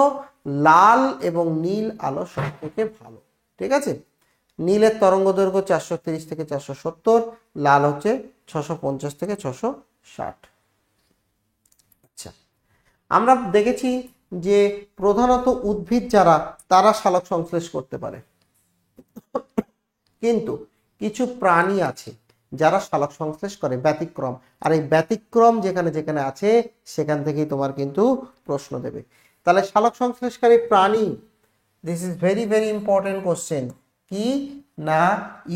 লাল এবং নীল আলো সবথেকে ভালো, ঠিক আছে? নীলের তরঙ্গ দৈর্ঘ্য 430 থেকে 470, লাল হচ্ছে 650 থেকে 660। আচ্ছা, আমরা দেখেছি যে প্রধানত উদ্ভিদ যারা, তারা শালক সংশ্লেষ করতে পারে, কিন্তু কিছু প্রাণী আছে যারা শালক সংশ্লেষ করে, ব্যতিক্রম। আর এই ব্যতিক্রম যেখানে যেখানে আছে, সেখান থেকেই তোমার কিন্তু প্রশ্ন দেবে। তাহলে শালক সংশ্লেষকারী প্রাণী, this is very very important question, কি না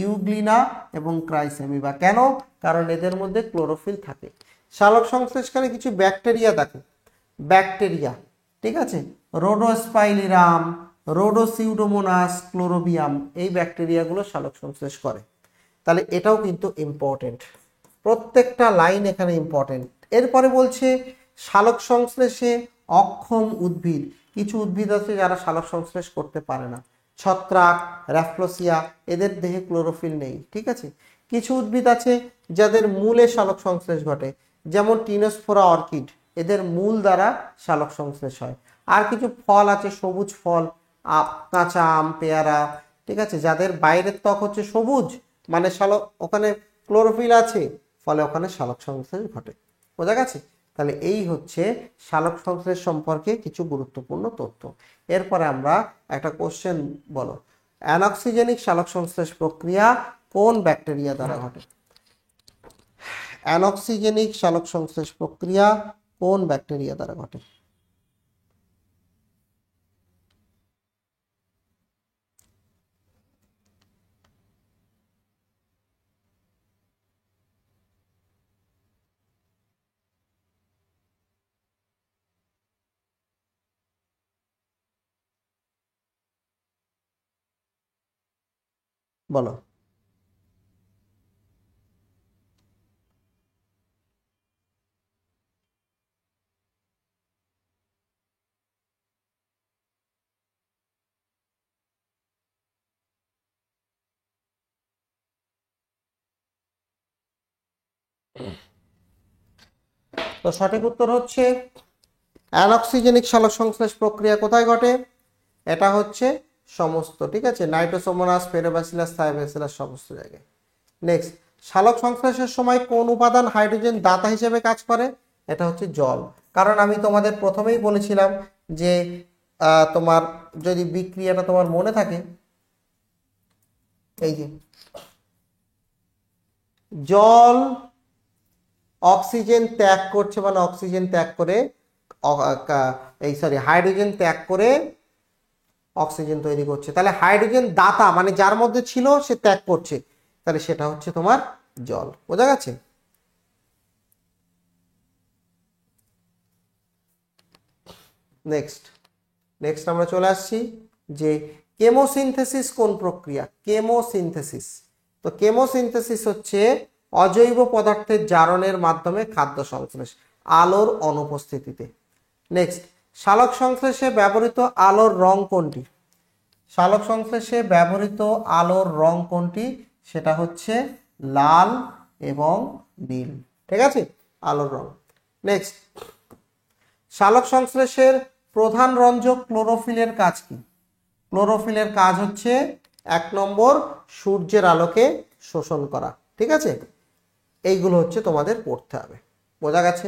ইউগ্লিনা এবং ক্রাইসেমিবা। কেন? কারণ এদের মধ্যে ক্লোরোফিল থাকে। শালক সংশ্লেষকারী কিছু ব্যাকটেরিয়া থাকে, ব্যাকটেরিয়া, ঠিক আছে? রোডোস্পাইলিরাম, রোডোসিউডোমোনাস, ক্লোরোবিয়াম, এই ব্যাকটেরিয়াগুলো শালক সংশ্লেষ করে। তাহলে এটাও কিন্তু ইম্পর্টেন্ট, প্রত্যেকটা লাইন এখানে ইম্পর্টেন্ট। এরপরে বলছে শালক সংশ্লেষে অক্ষম উদ্ভিদ। কিছু উদ্ভিদ আছে যারা শালক সংশ্লেষ করতে পারে না, ছত্রাক, র্যাফ্লোসিয়া, এদের দেহে ক্লোরোফিল নেই, ঠিক আছে? কিছু উদ্ভিদ আছে যাদের মূলে শালক সংশ্লেষ ঘটে, যেমন টিনোস্পোরা অর্কিড, এদের মূল দ্বারা শালক সংশ্লেষ হয়। আর কিছু ফল আছে সবুজ ফল, কাঁচা আম, পেয়ারা, ঠিক আছে, যাদের বাইরের ত্বক হচ্ছে সবুজ, মানে শালক, ওখানে ক্লোরোফিল আছে, ফলে ওখানে শালক সংশ্লেষ ঘটে। বোঝা গেছে? তাহলে এই হচ্ছে শালক সংশ্লেষ সম্পর্কে কিছু গুরুত্বপূর্ণ তথ্য। এরপরে আমরা একটা কোশ্চেন, বলো অ্যানক্সিজেনিক শালক সংশ্লেষ প্রক্রিয়া কোন ব্যাকটেরিয়া দ্বারা ঘটে? অ্যানক্সিজেনিক শালক সংশ্লেষ প্রক্রিয়া কোন ব্যাকটেরিয়া দ্বারা ঘটে? বলো। তো সঠিক উত্তর হচ্ছে অ্যানক্সিজেনিক শালক সংশ্লেষ প্রক্রিয়া কোথায় ঘটে? এটা হচ্ছে সমস্ত, ঠিক আছে, নাইট্রোসোমোনাস, ফেরোব্যাসিলাস, থায়োব্যাসিলাস, সমস্ত জায়গায়। নেক্সট, শালক সংশ্লেষের সময় কোন উপাদান হাইড্রোজেন দাতা হিসেবে কাজ করে? এটা হচ্ছে জল। কারণ আমি তোমাদের প্রথমেই বলেছিলাম যে তোমার যদি বিক্রিয়াটা তোমার মনে থাকে, এই যে জল অক্সিজেন ত্যাগ করছে, মানে অক্সিজেন ত্যাগ করে হাইড্রোজেন ত্যাগ করে অক্সিজেন তৈরি করছে। তাহলে হাইড্রোজেন দাতা মানে যার মধ্যে ছিল সে ত্যাগ করছে, তাহলে সেটা হচ্ছে তোমার জল। বোঝা গেছে? নেক্সট নেক্সট আমরা চলে আসছি যে কেমোসিনথেসিস কোন প্রক্রিয়া? কেমোসিনথেসিস, তো কেমোসিনথেসিস হচ্ছে অজৈব পদার্থের জারণের মাধ্যমে খাদ্য সংশ্লেষ আলোর অনুপস্থিতিতে। নেক্সট, শালক সংশ্লেষে ব্যবহৃত আলোর রং কোনটি? শালক সংশ্লেষে ব্যবহৃত আলোর রং কোনটি? সেটা হচ্ছে লাল এবং নীল, ঠিক আছে, আলোর রং। নেক্সট, শালক সংশ্লেষের প্রধান রঞ্জক ক্লোরোফিলের কাজ কি? ক্লোরোফিলের কাজ হচ্ছে 1 নম্বর সূর্যের আলোকে শোষণ করা, ঠিক আছে, এইগুলো হচ্ছে তোমাদের পড়তে হবে। বোঝা গেছে?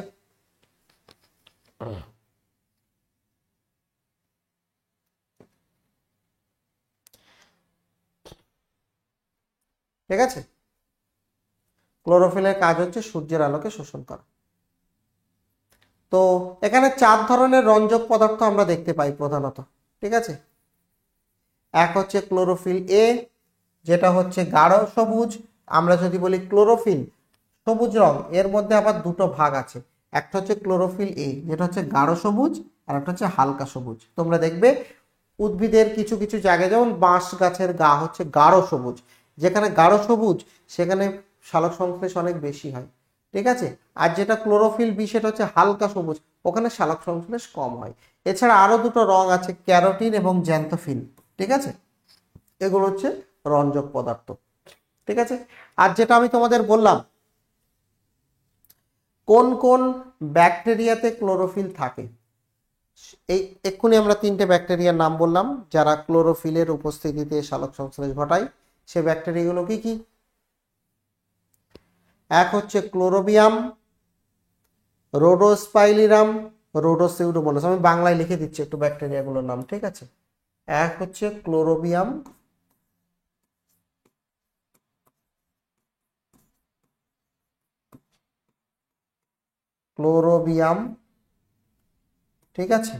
ঠিক আছে, ক্লোরোফিলের কাজ হচ্ছে সূর্যের আলোকে শোষণ করা। তো এখানে 4 ধরনের রঞ্জক পদার্থ আমরা দেখতে পাই প্রধানত, ঠিক আছে। এক হচ্ছে ক্লোরোফিল এ, যেটা হচ্ছে গাঢ় সবুজ। আমরা যদি বলি ক্লোরোফিল সবুজ রং, এর মধ্যে আবার দুটো ভাগ আছে, একটা হচ্ছে ক্লোরোফিল এ যেটা হচ্ছে গাঢ় সবুজ, আর একটা হচ্ছে হালকা সবুজ। তোমরা দেখবে উদ্ভিদের কিছু কিছু জায়গায়, যেমন বাঁশ গাছের গা হচ্ছে গাঢ় সবুজ, যেখানে গাঢ় সবুজ সেখানে সালোক সংশ্লেষ অনেক বেশি হয়, ঠিক আছে। আর যেটা ক্লোরোফিল বি সেটা হচ্ছে হালকা সবুজ, ওখানে সালোক সংশ্লেষ কম হয়। এছাড়া আরো দুটো রং আছে, ক্যারোটিন এবং জ্যান্থোফিল, ঠিক আছে, এগুলো হচ্ছে রঞ্জক পদার্থ, ঠিক আছে। আর যেটা আমি তোমাদের বললাম, কোন কোন ব্যাকটেরিয়াতে ক্লোরোফিল থাকে, এই এক্ষুনি আমরা 3টে ব্যাকটেরিয়ার নাম বললাম যারা ক্লোরোফিলের উপস্থিতিতে সালোক সংশ্লেষ ঘটায়। সে ব্যাকটেরিয়াগুলো কি কি? এক হচ্ছে ক্লোরোবিয়াম, রোডোস্পাইলিরাম, রোডোসিউডোমোনাস। আমি বাংলায় লিখে দিচ্ছি একটু ব্যাকটেরিয়াগুলোর নাম, ঠিক আছে। এক হচ্ছে ক্লোরোবিয়াম, ক্লোরোবিয়াম, ঠিক আছে।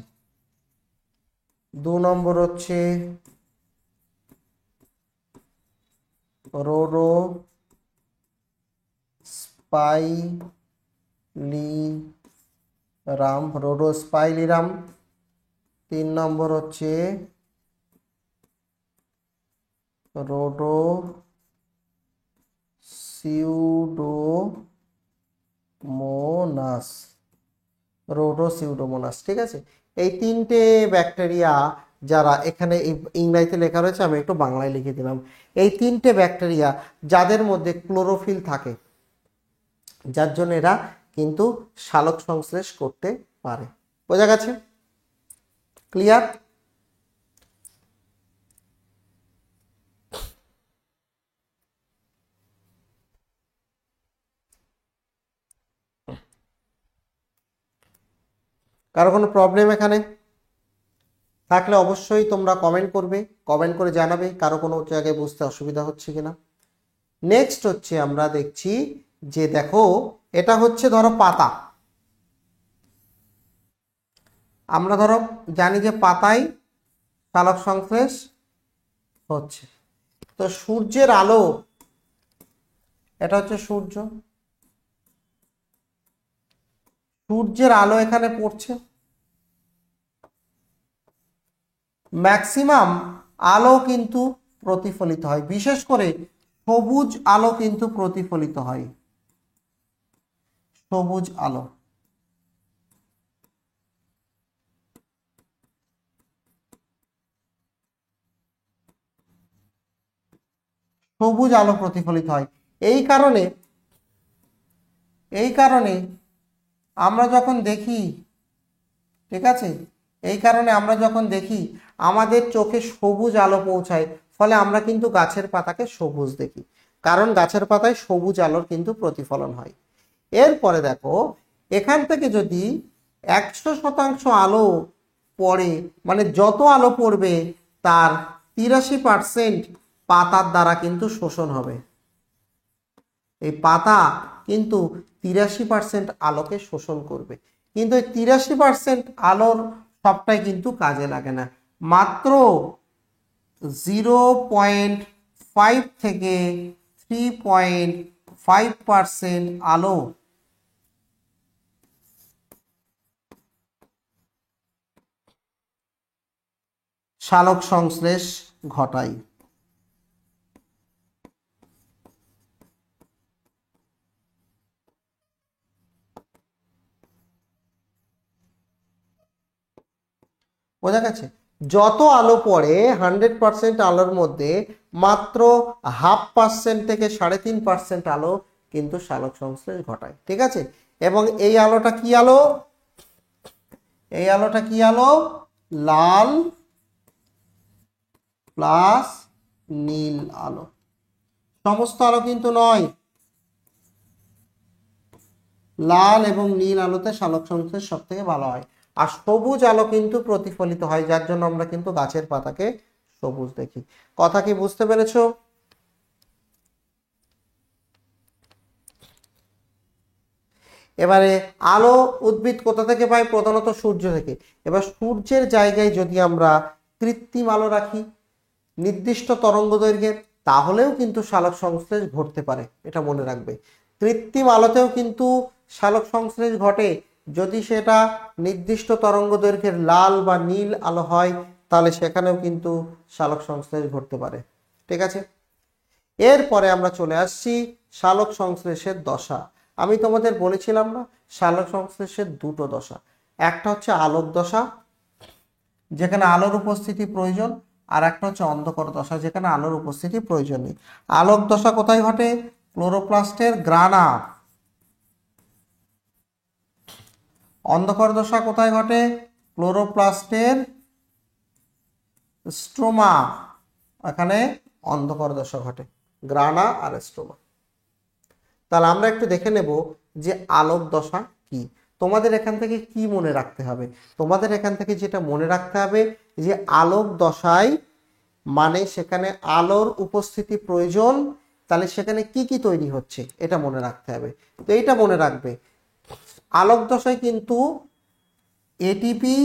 2 নম্বর হচ্ছে রোডোস্পাইলিরাম। 3 নম্বর হচ্ছে রোডোসিউডোমোনাস, ঠিক আছে। এই 3টে ব্যাকটেরিয়া যারা এখানে ইংরেজিতে লেখা রয়েছে, আমি একটু বাংলায় লিখে দিলাম। এই 3টে ব্যাকটেরিয়া যাদের মধ্যে ক্লোরোফিল থাকে, যার জন্য এরা কিন্তু সালোক সংশ্লেষ করতে পারে। বোঝা গেছে? ক্লিয়ার? কারো কোনো প্রবলেম এখানে থাকলে অবশ্যই তোমরা কমেন্ট করবে, কমেন্ট করে জানাবে কারো কোনো জায়গায় বুঝতে অসুবিধা হচ্ছে কিনা। নেক্সট হচ্ছে আমরা দেখছি যে দেখো এটা হচ্ছে ধরো পাতা, আমরা ধরো জানি যে পাতায় সালোক সংশ্লেষ হচ্ছে। তো সূর্যের আলো, এটা হচ্ছে সূর্য, সূর্যের আলো এখানে পড়ছে, ম্যাক্সিমাম আলো কিন্তু প্রতিফলিত হয়, বিশেষ করে সবুজ আলো কিন্তু প্রতিফলিত হয়, সবুজ আলো। সবুজ আলো প্রতিফলিত হয়। এই কারণে আমরা যখন দেখি, ঠিক আছে, এই কারণে আমরা যখন দেখি আমাদের চোখে সবুজ আলো পৌঁছায়, ফলে আমরা কিন্তু গাছের পাতাকে সবুজ দেখি, কারণ গাছের পাতায় সবুজ আলোর কিন্তু প্রতিফলন হয়। এরপরে দেখো এখান থেকে যদি 100% আলো পড়ে, মানে যত আলো পড়বে তার 83% পাতার দ্বারা কিন্তু শোষণ হবে। এই পাতা কিন্তু 83% আলোকে শোষণ করবে, কিন্তু এই 83% আলোর সবটাই কিন্তু কাজে লাগে না, মাত্র 0.5 থেকে 3.5% আলো সালোক সংশ্লেষ ঘটায়। বোঝা গেছে? যত আলো পড়ে 100% আলোর মধ্যে মাত্র 0.5% থেকে 3.5% আলো কিন্তু সালোক সংশ্লেষ ঘটায়, ঠিক আছে। এবং এই আলোটা কি আলো? এই আলোটা কি আলো? লাল প্লাস নীল আলো। সমস্ত আলো কিন্তু নয়, লাল এবং নীল আলোতে সালোক সংশ্লেষ সব থেকে ভালো হয়। আর সবুজ আলো কিন্তু প্রতিফলিত হয়, যার জন্য আমরা কিন্তু গাছের পাতাকে সবুজ দেখি। কথা কি বুঝতে পেরেছো? এবারে আলো উদ্ভিদ কোথা থেকে পায়? প্রধানত সূর্য থেকে। এবার সূর্যের জায়গায় যদি আমরা কৃত্রিম আলো রাখি নির্দিষ্ট তরঙ্গ দৈর্ঘ্যের, তাহলেও কিন্তু সালোক সংশ্লেষ ঘটতে পারে, এটা মনে রাখবে। কৃত্রিম আলোতেও কিন্তু সালোক সংশ্লেষ ঘটে, যদি সেটা নির্দিষ্ট তরঙ্গ দৈর্ঘ্যের লাল বা নীল আলো হয়, তাহলে সেখানেও কিন্তু সালোক সংশ্লেষ ঘটতে পারে, ঠিক আছে। এরপরে আমরা চলে আসছি সালোক সংশ্লেষের দশা। আমি তোমাদের বলেছিলাম না সালোক সংশ্লেষের দুটো দশা, একটা হচ্ছে আলোক দশা যেখানে আলোর উপস্থিতি প্রয়োজন, আর একটা হচ্ছে অন্ধকার দশা যেখানে আলোর উপস্থিতি প্রয়োজন নেই। আলোক দশা কোথায় ঘটে? ক্লোরোপ্লাস্টের গ্রানা। অন্ধকার দশা কোথায় ঘটে? ক্লোরোপ্লাস্টের স্ট্রোমা। এখানে অন্ধকার দশা ঘটে, গ্রানা আর স্ট্রোমা। তাহলে আমরা একটু দেখে নেব যে আলোক দশা কি। তোমাদের এখান থেকে কি মনে রাখতে হবে? তোমাদের এখান থেকে যেটা মনে রাখতে হবে যে আলোক দশায় মানে সেখানে আলোর উপস্থিতি প্রয়োজন, তাহলে সেখানে কি কি তৈরি হচ্ছে এটা মনে রাখতে হবে। তো এইটা মনে রাখবে, আলোক দশায় কিন্তু এটিপি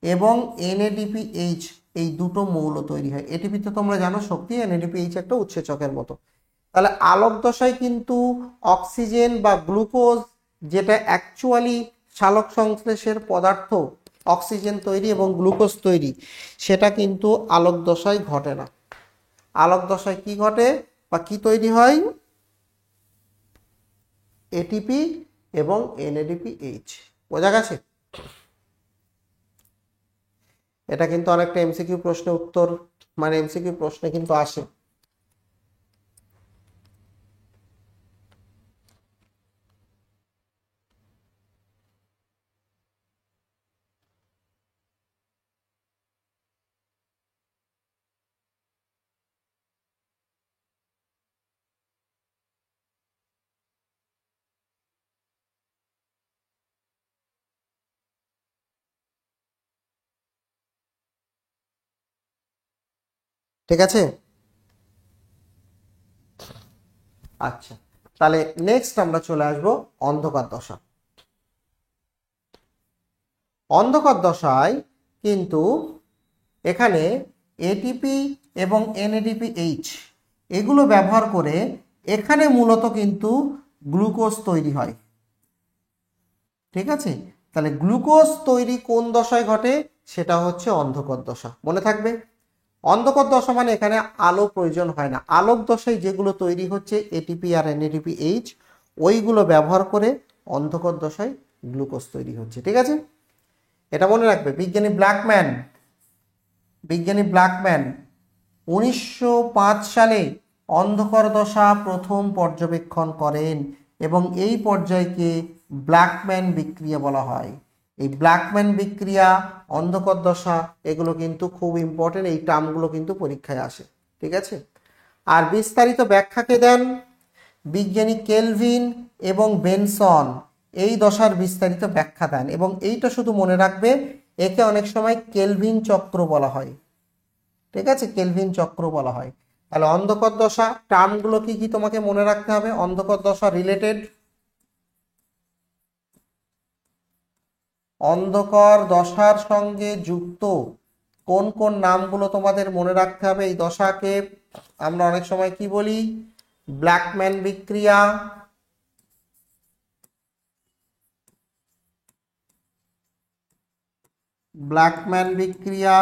এবং এনএডিপিএইচ এই দুটো মৌল তৈরি হয়। এটিপি তো তোমরা জানো শক্তি, এনএডিপিএইচ একটা উৎসেচকের মতো। তাহলে আলোক দশায় কিন্তু অক্সিজেন বা গ্লুকোজ, যেটা অ্যাকচুয়ালি সালোক সংশ্লেষের পদার্থ, অক্সিজেন তৈরি এবং গ্লুকোজ তৈরি, সেটা কিন্তু আলোক দশায় ঘটে না। আলোক দশায় কি ঘটে বা কি তৈরি হয়? এটিপি এবং এনএডিপিএইচ। বোঝা গেছে? এটা কিন্তু অনেকটা এমসিকিউ প্রশ্নে উত্তর, মানে এমসিকিউ প্রশ্নে কিন্তু আসে। ঠিক আছে। আচ্ছা, তাহলে নেক্সট আমরা চলে আসবো অন্ধকার দশা। অন্ধকার দশায় কিন্তু এখানে এটিপি এবং এনএডিপিএইচ এগুলো ব্যবহার করে এখানে মূলত কিন্তু গ্লুকোজ তৈরি হয়। ঠিক আছে, তাহলে গ্লুকোজ তৈরি কোন দশায় ঘটে? সেটা হচ্ছে অন্ধকার দশা। মনে থাকবে, অন্ধকার দশা মানে এখানে আলো প্রয়োজন হয় না। আলোক দশায় যেগুলো তৈরি হচ্ছে এটিপি আর এনএডিপিএইচ, ওইগুলো ব্যবহার করে অন্ধকার দশায় গ্লুকোজ তৈরি হচ্ছে। ঠিক আছে, এটা মনে রাখবে। বিজ্ঞানী ব্ল্যাকম্যান 1905 সালে অন্ধকার দশা প্রথম পর্যবেক্ষণ করেন এবং এই পর্যায়কে ব্ল্যাকম্যান বিক্রিয়া বলা হয়। এই ব্ল্যাকম্যান বিক্রিয়া, অন্ধকার দশা, এগুলো কিন্তু খুব ইম্পর্টেন্ট। এই টার্মগুলো কিন্তু পরীক্ষায় আসে। ঠিক আছে, আর বিস্তারিত ব্যাখ্যাকে দেন বিজ্ঞানী কেলভিন এবং বেনসন। এই দশার বিস্তারিত ব্যাখ্যা দেন এবং এইটা শুধু মনে রাখবে, একে অনেক সময় কেলভিন চক্র বলা হয়। ঠিক আছে, কেলভিন চক্র বলা হয়। তাহলে অন্ধকার দশা টার্মগুলো কি কি তোমাকে মনে রাখতে হবে? অন্ধকার দশা রিলেটেড, অন্ধকার দশার সঙ্গে যুক্ত কোন কোন নামগুলো তোমাদের মনে রাখতে হবে? এই দশাকে আমরা অনেক সময় কি বলি? ব্ল্যাকম্যান বিক্রিয়া, ব্ল্যাকম্যান বিক্রিয়া।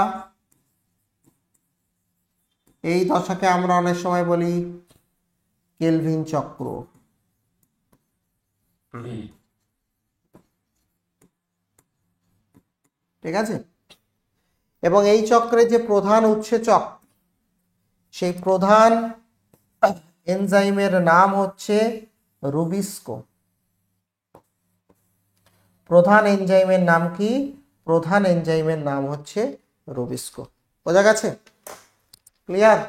এই দশাকে আমরা অনেক সময় বলি কেলভিন চক্র। ঠিক আছে, এবং এই চক্রে যে প্রধান উৎসেচক, সেই প্রধান এনজাইমের নাম হচ্ছে রুবিস্কো। প্রধান এনজাইমের নাম কি? প্রধান এনজাইমের নাম হচ্ছে রুবিস্কো। বোঝা গেছে? ক্লিয়ার?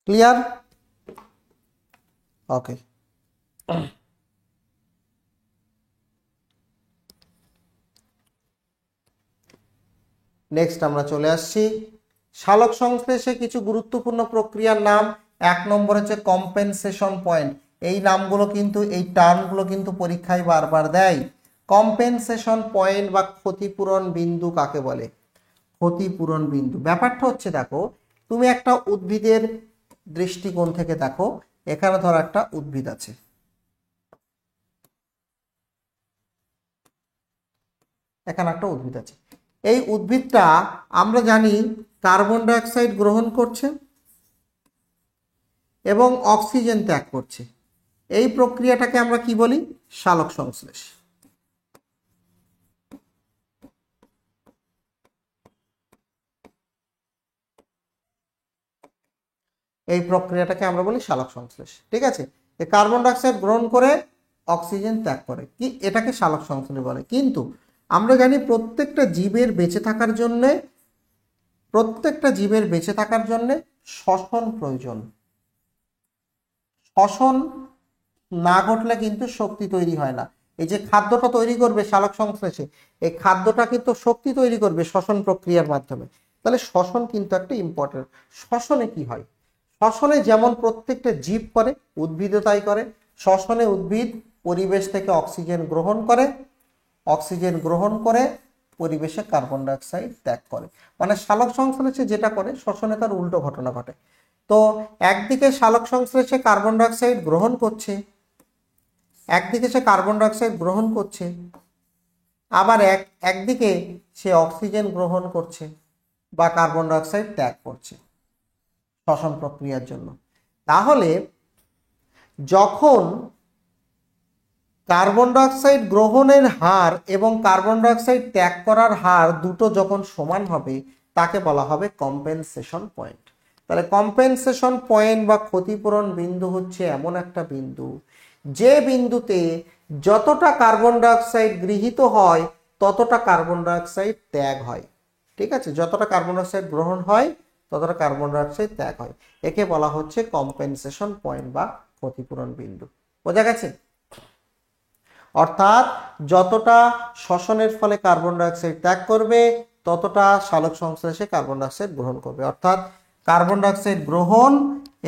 ক্লিয়ার? ওকে, নেক্সট আমরা চলে আসছি সালোক সংশ্লেষে কিছু গুরুত্বপূর্ণ প্রক্রিয়ার নাম। 1 নম্বর হচ্ছে কম্পেনসেশন পয়েন্ট। এই নামগুলো কিন্তু, এই টার্মগুলো কিন্তু পরীক্ষায় বারবার দেয়। কম্পেনসেশন পয়েন্ট বা ক্ষতিপূরণ বিন্দু কাকে বলে? ক্ষতিপূরণ বিন্দু ব্যাপারটা হচ্ছে, দেখো তুমি একটা উদ্ভিদের দৃষ্টিকোণ থেকে দেখো, এখানে ধর একটা উদ্ভিদ আছে, এখানে একটা উদ্ভিদ আছে। এই উদ্ভিদটা আমরা জানি কার্বন ডাই অক্সাইড গ্রহণ করছে এবং অক্সিজেন ত্যাগ করছে। এই প্রক্রিয়াটাকে আমরা কি বলি? সালোক সংশ্লেষ। এই প্রক্রিয়াটাকে আমরা বলি সালোক সংশ্লেষ। ঠিক আছে, কার্বন ডাই অক্সাইড গ্রহণ করে অক্সিজেন ত্যাগ করে, কি এটাকে সালোক সংশ্লেষ বলে। কিন্তু আমরা জানি প্রত্যেকটা জীবের বেঁচে থাকার জন্য, শ্বসন প্রয়োজন। শ্বসন না ঘটলে কিন্তু শক্তি তৈরি হয় না। এই যে খাদ্যটা তৈরি করবে সালোক সংশ্লেষে, এই খাদ্যটা কিন্তু শক্তি তৈরি করবে শ্বসন প্রক্রিয়ার মাধ্যমে। তাহলে শ্বসন কিন্তু একটা ইম্পর্টেন্ট। শ্বসনে কি হয়? শ্বসনে যেমন প্রত্যেকটা জীব করে, উদ্ভিদও তাই করে। শ্বসনে উদ্ভিদ পরিবেশ থেকে অক্সিজেন গ্রহণ করে, পরিবেশে কার্বন ডাই অক্সাইড ত্যাগ করে। মানে সালোক সংশ্লেষে যেটা করে, শ্বসনে তার উল্টো ঘটনা ঘটে। তো একদিকে সালোক সংশ্লেষে কার্বন ডাই অক্সাইড গ্রহণ করছে, আবার একদিকে সে অক্সিজেন গ্রহণ করছে বা কার্বন ডাই অক্সাইড ত্যাগ করছে শ্বসন প্রক্রিয়ার জন্য। তাহলে যখন কার্বন ডাইঅক্সাইড গ্রহণের হার এবং কার্বন ডাইঅক্সাইড ত্যাগ করার হার দুটো যখন সমান হবে তাকে বলা হবে কম্পেনসেশন পয়েন্ট। তাহলে কম্পেনসেশন পয়েন্ট বা ক্ষতিপূরণ বিন্দু হচ্ছে এমন একটা বিন্দু যে বিন্দুতে যতটা কার্বন ডাইঅক্সাইড গৃহীত হয় ততটা কার্বন ডাইঅক্সাইড ত্যাগ হয়। ঠিক আছে, যতটা কার্বন ডাইঅক্সাইড গ্রহণ হয় ততটা কার্বন ডাইঅক্সাইড ত্যাগ হয়। একে বলা হচ্ছে কম্পেনসেশন পয়েন্ট বা ক্ষতিপূরণ বিন্দু। বোঝা গেছে? অর্থাৎ যতটা শ্বসনের ফলে কার্বন ডাইঅক্সাইড ত্যাগ করবে ততটা সালোক সংশ্লেষে কার্বন ডাইঅক্সাইড গ্রহণ করবে। অর্থাৎ কার্বন ডাইঅক্সাইড গ্রহণ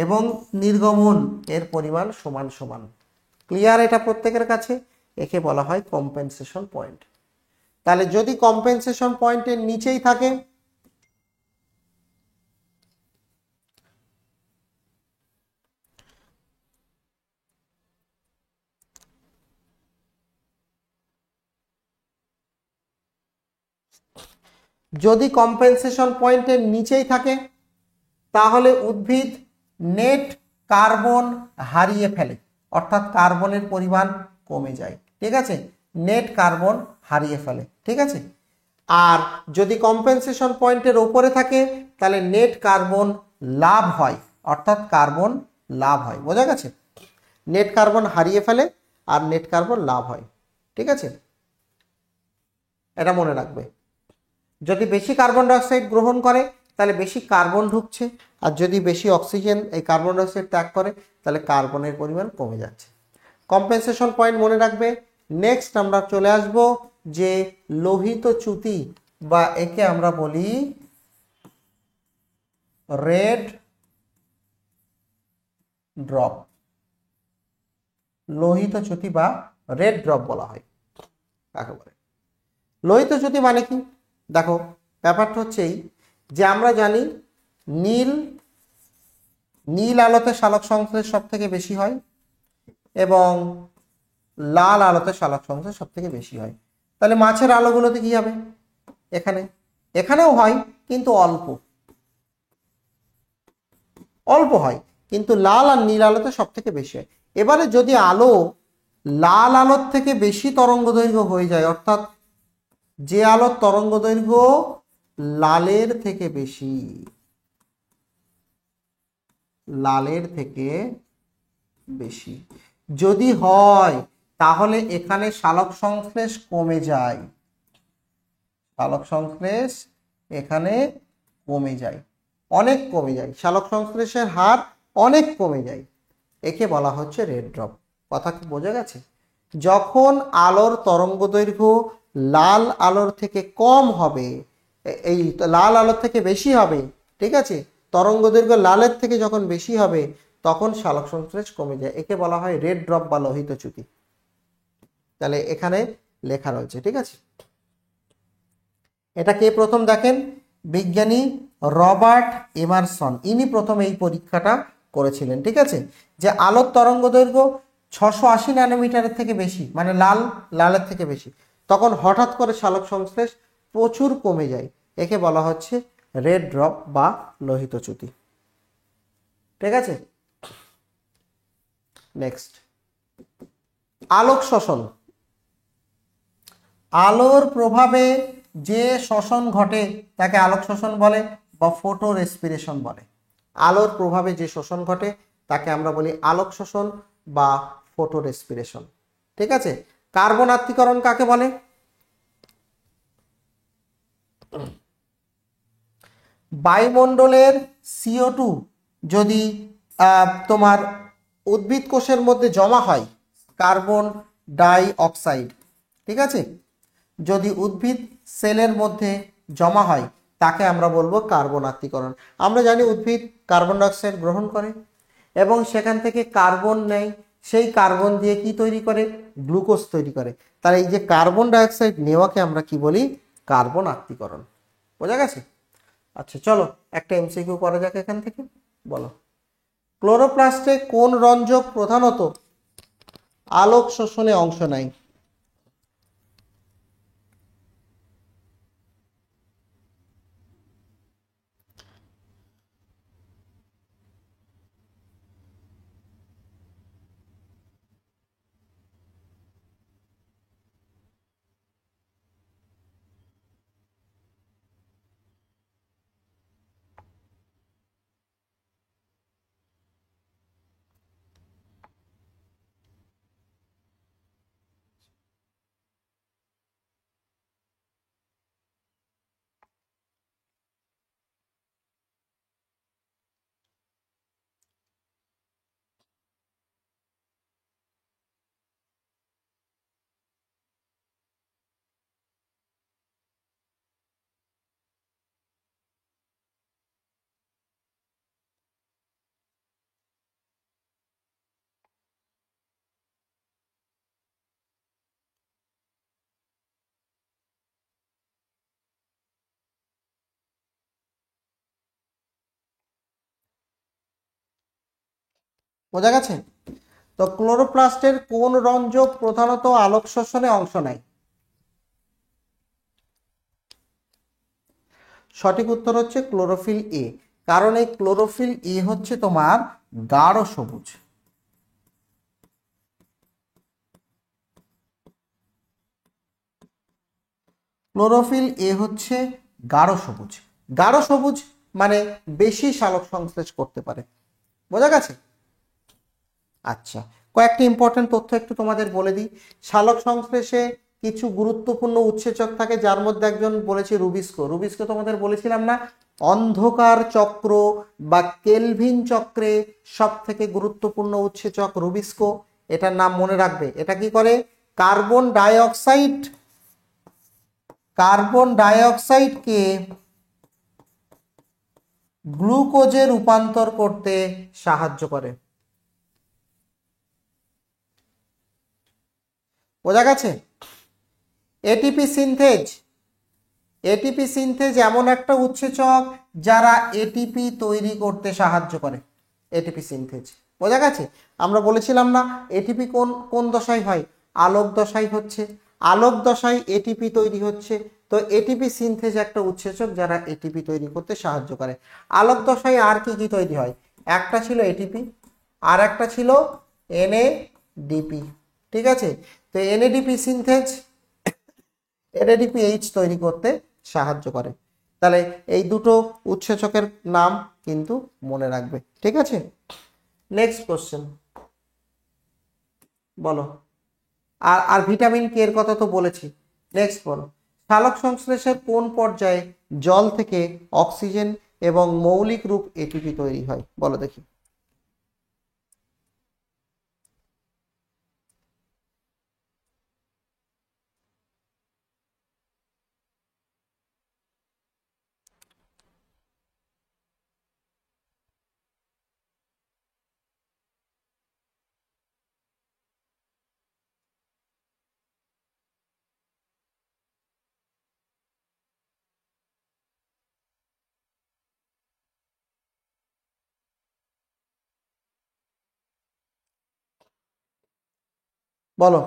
এবং নির্গমন এর পরিমাণ সমান সমান। ক্লিয়ার এটা প্রত্যেকের কাছে? একে বলা হয় কম্পেনসেশন পয়েন্ট। তাহলে যদি কম্পেনসেশন পয়েন্টের নিচেই থাকে যদি কম্পেনসেশন পয়েন্টের নিচেই থাকে তাহলে উদ্ভিদ নেট কার্বন হারিয়ে ফেলে, অর্থাৎ কার্বনের পরিমাণ কমে যায়। ঠিক আছে, নেট কার্বন হারিয়ে ফেলে। ঠিক আছে, আর যদি কম্পেনসেশন পয়েন্টের উপরে থাকে তাহলে নেট কার্বন লাভ হয়, অর্থাৎ কার্বন লাভ হয়। বোঝা গেছে? নেট কার্বন হারিয়ে ফেলে আর নেট কার্বন লাভ হয়। ঠিক আছে, এটা মনে রাখবে। যদি বেশি কার্বন ডাইঅক্সাইড গ্রহণ করে তাহলে বেশি কার্বন ঢুকছে, আর যদি বেশি অক্সিজেন এই কার্বন ডাইঅক্সাইড ত্যাগ করে তাহলে কার্বনের পরিমাণ কমে যাচ্ছে। কম্পেনসেশন পয়েন্ট মনে রাখবে। নেক্সট আমরা চলে আসব যে লোহিত চ্যুতি বা একে আমরা বলি রেড ড্রপ। লোহিত চ্যুতি বা রেড ড্রপ বলা হয় কাকে বলে। লোহিত চ্যুতি মানে কি? দেখো, ব্যাপারটা হচ্ছে এই যে আমরা জানি নীল নীল আলোতে সালোক সংশ্লেষ সব থেকে বেশি হয় এবং লাল আলোতে সালোক সংশ্লেষ সব থেকে বেশি হয়। তাহলে মাছের আলোগুলোতে কি হবে? এখানেও হয় কিন্তু অল্প অল্প হয়, কিন্তু লাল আর নীল আলোতে সব থেকে বেশি হয়। এবারে যদি আলো লাল আলোর থেকে বেশি তরঙ্গ দৈর্ঘ্য হয়ে যায়, অর্থাৎ যে আলোর তরঙ্গ দৈর্ঘ্য লালের থেকে বেশি, লালের থেকে বেশি যদি হয় তাহলে এখানে সালোক সংশ্লেষ কমে যায়। সালোক সংশ্লেষ এখানে কমে যায়, অনেক কমে যায়, সালোক সংশ্লেষের হার অনেক কমে যায়। একে বলা হচ্ছে রেড ড্রপ। কথা কি বোঝা গেছে? যখন আলোর তরঙ্গ দৈর্ঘ্য লাল আলোর থেকে কম হবে, এই লাল আলোর থেকে বেশি হবে, ঠিক আছে, তরঙ্গ দৈর্ঘ্য লালের থেকে যখন বেশি হবে তখন সালোক সংশ্লেষ কমে যায়। একে বলা হয় রেড ড্রপ বা লোহিত চ্যুতি। তাহলে এখানে লেখা রয়েছে। ঠিক আছে, এটা কে প্রথম দেখেন? বিজ্ঞানী রবার্ট এমারসন, ইনি প্রথম এই পরীক্ষাটা করেছিলেন। ঠিক আছে, যে আলোর তরঙ্গ দৈর্ঘ্য 680 ন্যানোমিটারের থেকে বেশি, মানে লালের থেকে বেশি, তখন হঠাৎ করে সালোক সংশ্লেষ প্রচুর কমে যায়। একে বলা হচ্ছে রেড ড্রপ বা লোহিত চ্যুতি। ঠিক আছে, নেক্সট আলোক শোষণ। আলোর প্রভাবে যে শোষণ ঘটে তাকে আলোক শোষণ বলে বা ফটো রেসপিরেশন বলে। আলোর প্রভাবে যে শোষণ ঘটে তাকে আমরা বলি আলোক শোষণ বা ফটো রেসপিরেশন। ঠিক আছে, কার্বন আত্তীকরণ কাকে বলে? বায়ুমণ্ডলের CO2 যদি তোমার উদ্ভিদ কোষের মধ্যে জমা হয়, কার্বন ডাই অক্সাইড, ঠিক আছে, যদি উদ্ভিদ সেলের মধ্যে জমা হয় তাকে আমরা বলবো কার্বন আত্তীকরণ। আমরা জানি উদ্ভিদ কার্বন ডাইঅক্সাইড গ্রহণ করে এবং সেখান থেকে কার্বন নেয়, সেই কার্বন দিয়ে কি তৈরি করে? গ্লুকোজ তৈরি করে। তাহলে এই যে কার্বন ডাইঅক্সাইড নেওয়াকে আমরা কি বলি? কার্বন আত্তীকরণ। বোঝা গেছে? আচ্ছা চলো একটা MCQ করা যাক এখান থেকে। বলো, ক্লোরোপ্লাস্টে কোন রঞ্জক প্রধানত আলোক শোষণে অংশ নেয়? বোঝা গেছে? তো ক্লোরোপ্লাস্টের কোন রঞ্জক প্রধানত আলোক শোষণে অংশ নেয়? সঠিক উত্তর হচ্ছে ক্লোরোফিল এ, কারণ এই ক্লোরোফিল এ হচ্ছে তোমার গাঢ় সবুজ। ক্লোরোফিল এ হচ্ছে গাঢ় সবুজ। গাঢ় সবুজ মানে বেশি সালোক সংশ্লেষ করতে পারে। বোঝা গেছে? আচ্ছা, কয়েকটি ইম্পর্টেন্ট তথ্য একটু তোমাদের বলে দিই। সালোক সংশ্লেষে কিছু গুরুত্বপূর্ণ উৎসেচক থাকে, যার মধ্যে একজন বলেছি রুবিস্কো। রুবিস্কো তোমাদের বলেছিলাম না, অন্ধকার চক্র বা কেলভিন চক্রে সব থেকে গুরুত্বপূর্ণ উৎসেচক রুবিস্কো। এটার নাম মনে রাখবে। এটা কি করে? কার্বন ডাইঅক্সাইডকে গ্লুকোজে রূপান্তর করতে সাহায্য করে। বোঝা গেছে? এটিপি সিনথেজ, এটিপি সিনথেজ এমন একটা উৎসেচক যারা এটিপি তৈরি করতে সাহায্য করে। এটিপি সিনথেজ, বোঝা গেছে? আমরা বলেছিলাম না এটিপি কোন কোন দশায় হয়? আলোক দশায় হচ্ছে। আলোক দশায় এটিপি তৈরি হচ্ছে। তো এটিপি সিনথেজ একটা উৎসেচক যারা এটিপি তৈরি করতে সাহায্য করে। আলোক দশায় আর কি কি তৈরি হয়? একটা ছিল এটিপি, আর একটা ছিল এনএডিপি। ঠিক আছে? তো এনএডিপি সিনথেজ এনএডিপিএইচ তৈরি করতে সাহায্য করে। তাহলে এই দুটো উৎসেচকের নাম কিন্তু মনে রাখবে। ঠিক আছে? নেক্সট কোশ্চেন বলো। আর আর ভিটামিন কে এর কথা তো বলেছি। নেক্সট বলো, সালোক সংশ্লেষের কোন পর্যায়ে জল থেকে অক্সিজেন এবং মৌলিক রূপ এটিপি তৈরি হয়? বলো দেখি। বলো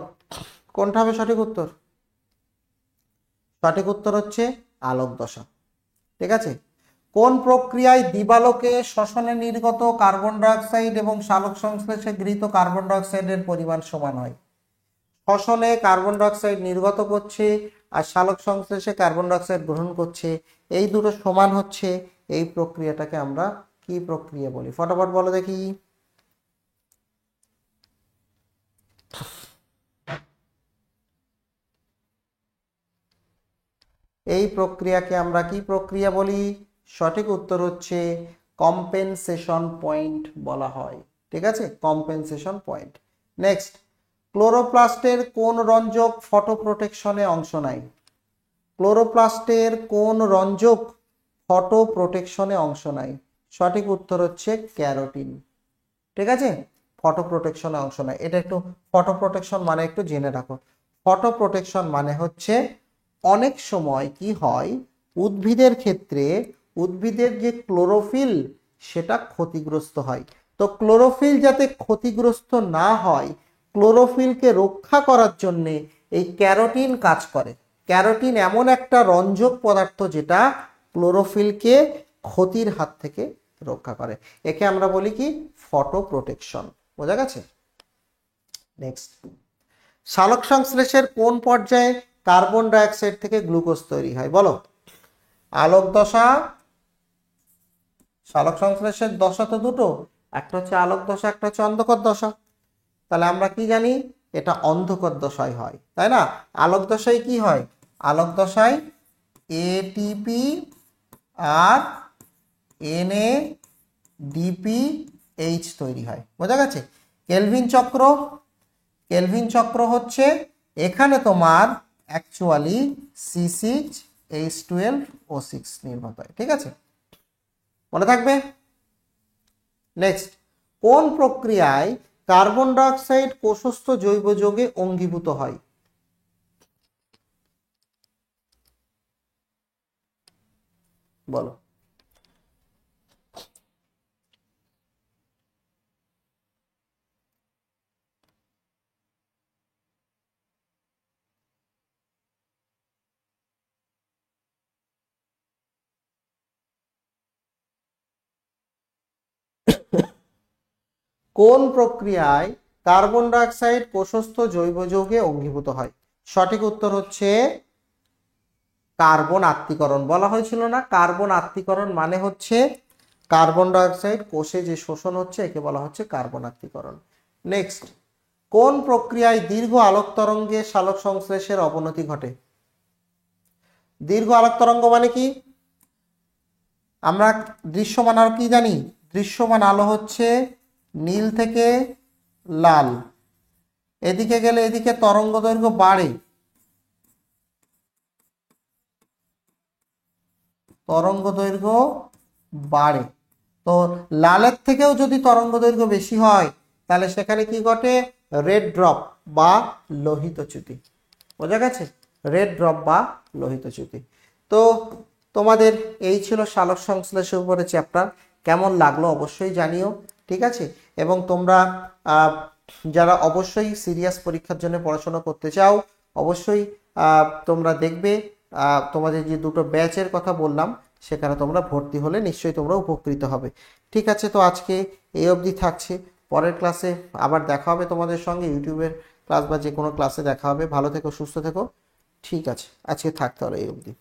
কোনটা হবে সঠিক উত্তর? সঠিক উত্তর হচ্ছে আলোক দশা। ঠিক আছে? কোন প্রক্রিয়ায় দিবালোকে শ্বসনে নির্গত কার্বন ডাইঅক্সাইড এবং সালোক সংশ্লেষে গৃহীত কার্বন ডাইঅক্সাইডের পরিমাণ সমান হয়? শ্বসনে কার্বন ডাইঅক্সাইড নির্গত করছে আর সালোক সংশ্লেষে কার্বন ডাইঅক্সাইড গ্রহণ করছে, এই দুটো সমান হচ্ছে। এই প্রক্রিয়াটাকে আমরা কি প্রক্রিয়া বলি? ফটাফট বলো দেখি। এই প্রক্রিয়াকে আমরা কি প্রক্রিয়া বলি? সঠিক উত্তর হচ্ছে কম্পেনসেশন পয়েন্ট বলা হয়। ঠিক আছে? Compensation point. নেক্সট, ক্লোরোপ্লাস্টের কোন রঞ্জক ফটো প্রোটেকশনে অংশ নেয়? ক্লোরোপ্লাস্টের কোন রঞ্জক ফটো প্রোটেকশনে অংশ নেয়? সঠিক উত্তর হচ্ছে ক্যারোটিন। ঠিক আছে? ফটো প্রোটেকশনে অংশ নেয়। এটা একটু, ফটো প্রোটেকশন মানে একটু জেনে রাখো। ফটো প্রোটেকশন মানে হচ্ছে অনেক সময় কি হয়, উদ্ভিদের ক্ষেত্রে উদ্ভিদের যে ক্লোরোফিল সেটা ক্ষতিগ্রস্ত হয়। তো ক্লোরোফিল যাতে ক্ষতিগ্রস্ত না হয়, ক্লোরোফিলকে রক্ষা করার জন্যে এই ক্যারোটিন কাজ করে। ক্যারোটিন এমন একটা রঞ্জক পদার্থ যেটা ক্লোরোফিলকে ক্ষতির হাত থেকে রক্ষা করে। একে আমরা বলি কি? Photo protection. বোঝা গেছে? নেক্সট, সালোক সংশ্লেষের কোন পর্যায়ে কার্বন ডাইঅক্সাইড থেকে গ্লুকোজ তৈরি হয়? বলো। আলোক দশা, সালোক সংশ্লেষের দশা তো দুটো, একটা হচ্ছে আলোক দশা, একটা হচ্ছে অন্ধকার দশা। তাহলে আমরা কি জানি? এটা অন্ধকার দশায় হয়, তাই না? আলোক দশায় কি হয়? আলোক দশায় এটিপি আর এনএডিপিএইচ তৈরি হয়। বোঝা গেছে? কেলভিন চক্র, কেলভিন চক্র হচ্ছে এখানে তোমার অ্যাকচুয়ালি C6H12O6 নির্গত হয়। ঠিক আছে? মনে থাকবে? নেক্সট, কোন প্রক্রিয়ায় কার্বন ডাইঅক্সাইড কোষস্থ জৈব যৌগে অঙ্গীভূত হয়? বলো। কোন প্রক্রিয়ায় কার্বন ডাই অক্সাইড কোষস্থ জৈব যৌগে অঙ্গীভূত হয়? সঠিক উত্তর হচ্ছে কার্বন আত্তীকরণ। বলা হয়েছিল না, কার্বন আত্তীকরণ মানে হচ্ছে কার্বন ডাই অক্সাইড কোষে যে শোষণ হচ্ছে একে বলা হচ্ছে কার্বন আত্তীকরণ। নেক্সট, কোন প্রক্রিয়ায় দীর্ঘ আলোক তরঙ্গে সালোক সংশ্লেষের অবনতি ঘটে? দীর্ঘ আলোক তরঙ্গ মানে কি? আমরা দৃশ্যমান আলো কি জানি? দৃশ্যমান আলো হচ্ছে নীল থেকে লাল, এদিকে গেলে এদিকে তরঙ্গ দৈর্ঘ্য বাড়ে, তরঙ্গ দৈর্ঘ্য বাড়ে। তো লালের থেকেও যদি তরঙ্গ দৈর্ঘ্য বেশি হয় তাহলে সেখানে কি ঘটে? রেড ড্রপ বা লোহিতচ্যুতি। বোঝা গেছে? রেড ড্রপ বা লোহিতচ্যুতি। তো তোমাদের এই ছিল সালোক সংশ্লেষের উপরে চ্যাপ্টার। কেমন লাগলো অবশ্যই জানিও, ঠিক আছে? এবং তোমরা যারা অবশ্যই সিরিয়াস পরীক্ষার জন্য পড়াশোনা করতে চাও অবশ্যই তোমরা দেখবে তোমাদের যে দুটো ব্যাচের কথা বললাম সেখানে তোমরা ভর্তি হলে নিশ্চয়ই তোমরা উপকৃত হবে। ঠিক আছে, তো আজকে এই অবধি থাকছে। পরের ক্লাসে আবার দেখা হবে তোমাদের সঙ্গে, ইউটিউবের ক্লাস বা যে কোনো ক্লাসে দেখা হবে। ভালো থেকো, সুস্থ থেকো। ঠিক আছে, আজকে থাকতে হলো এই অবধি।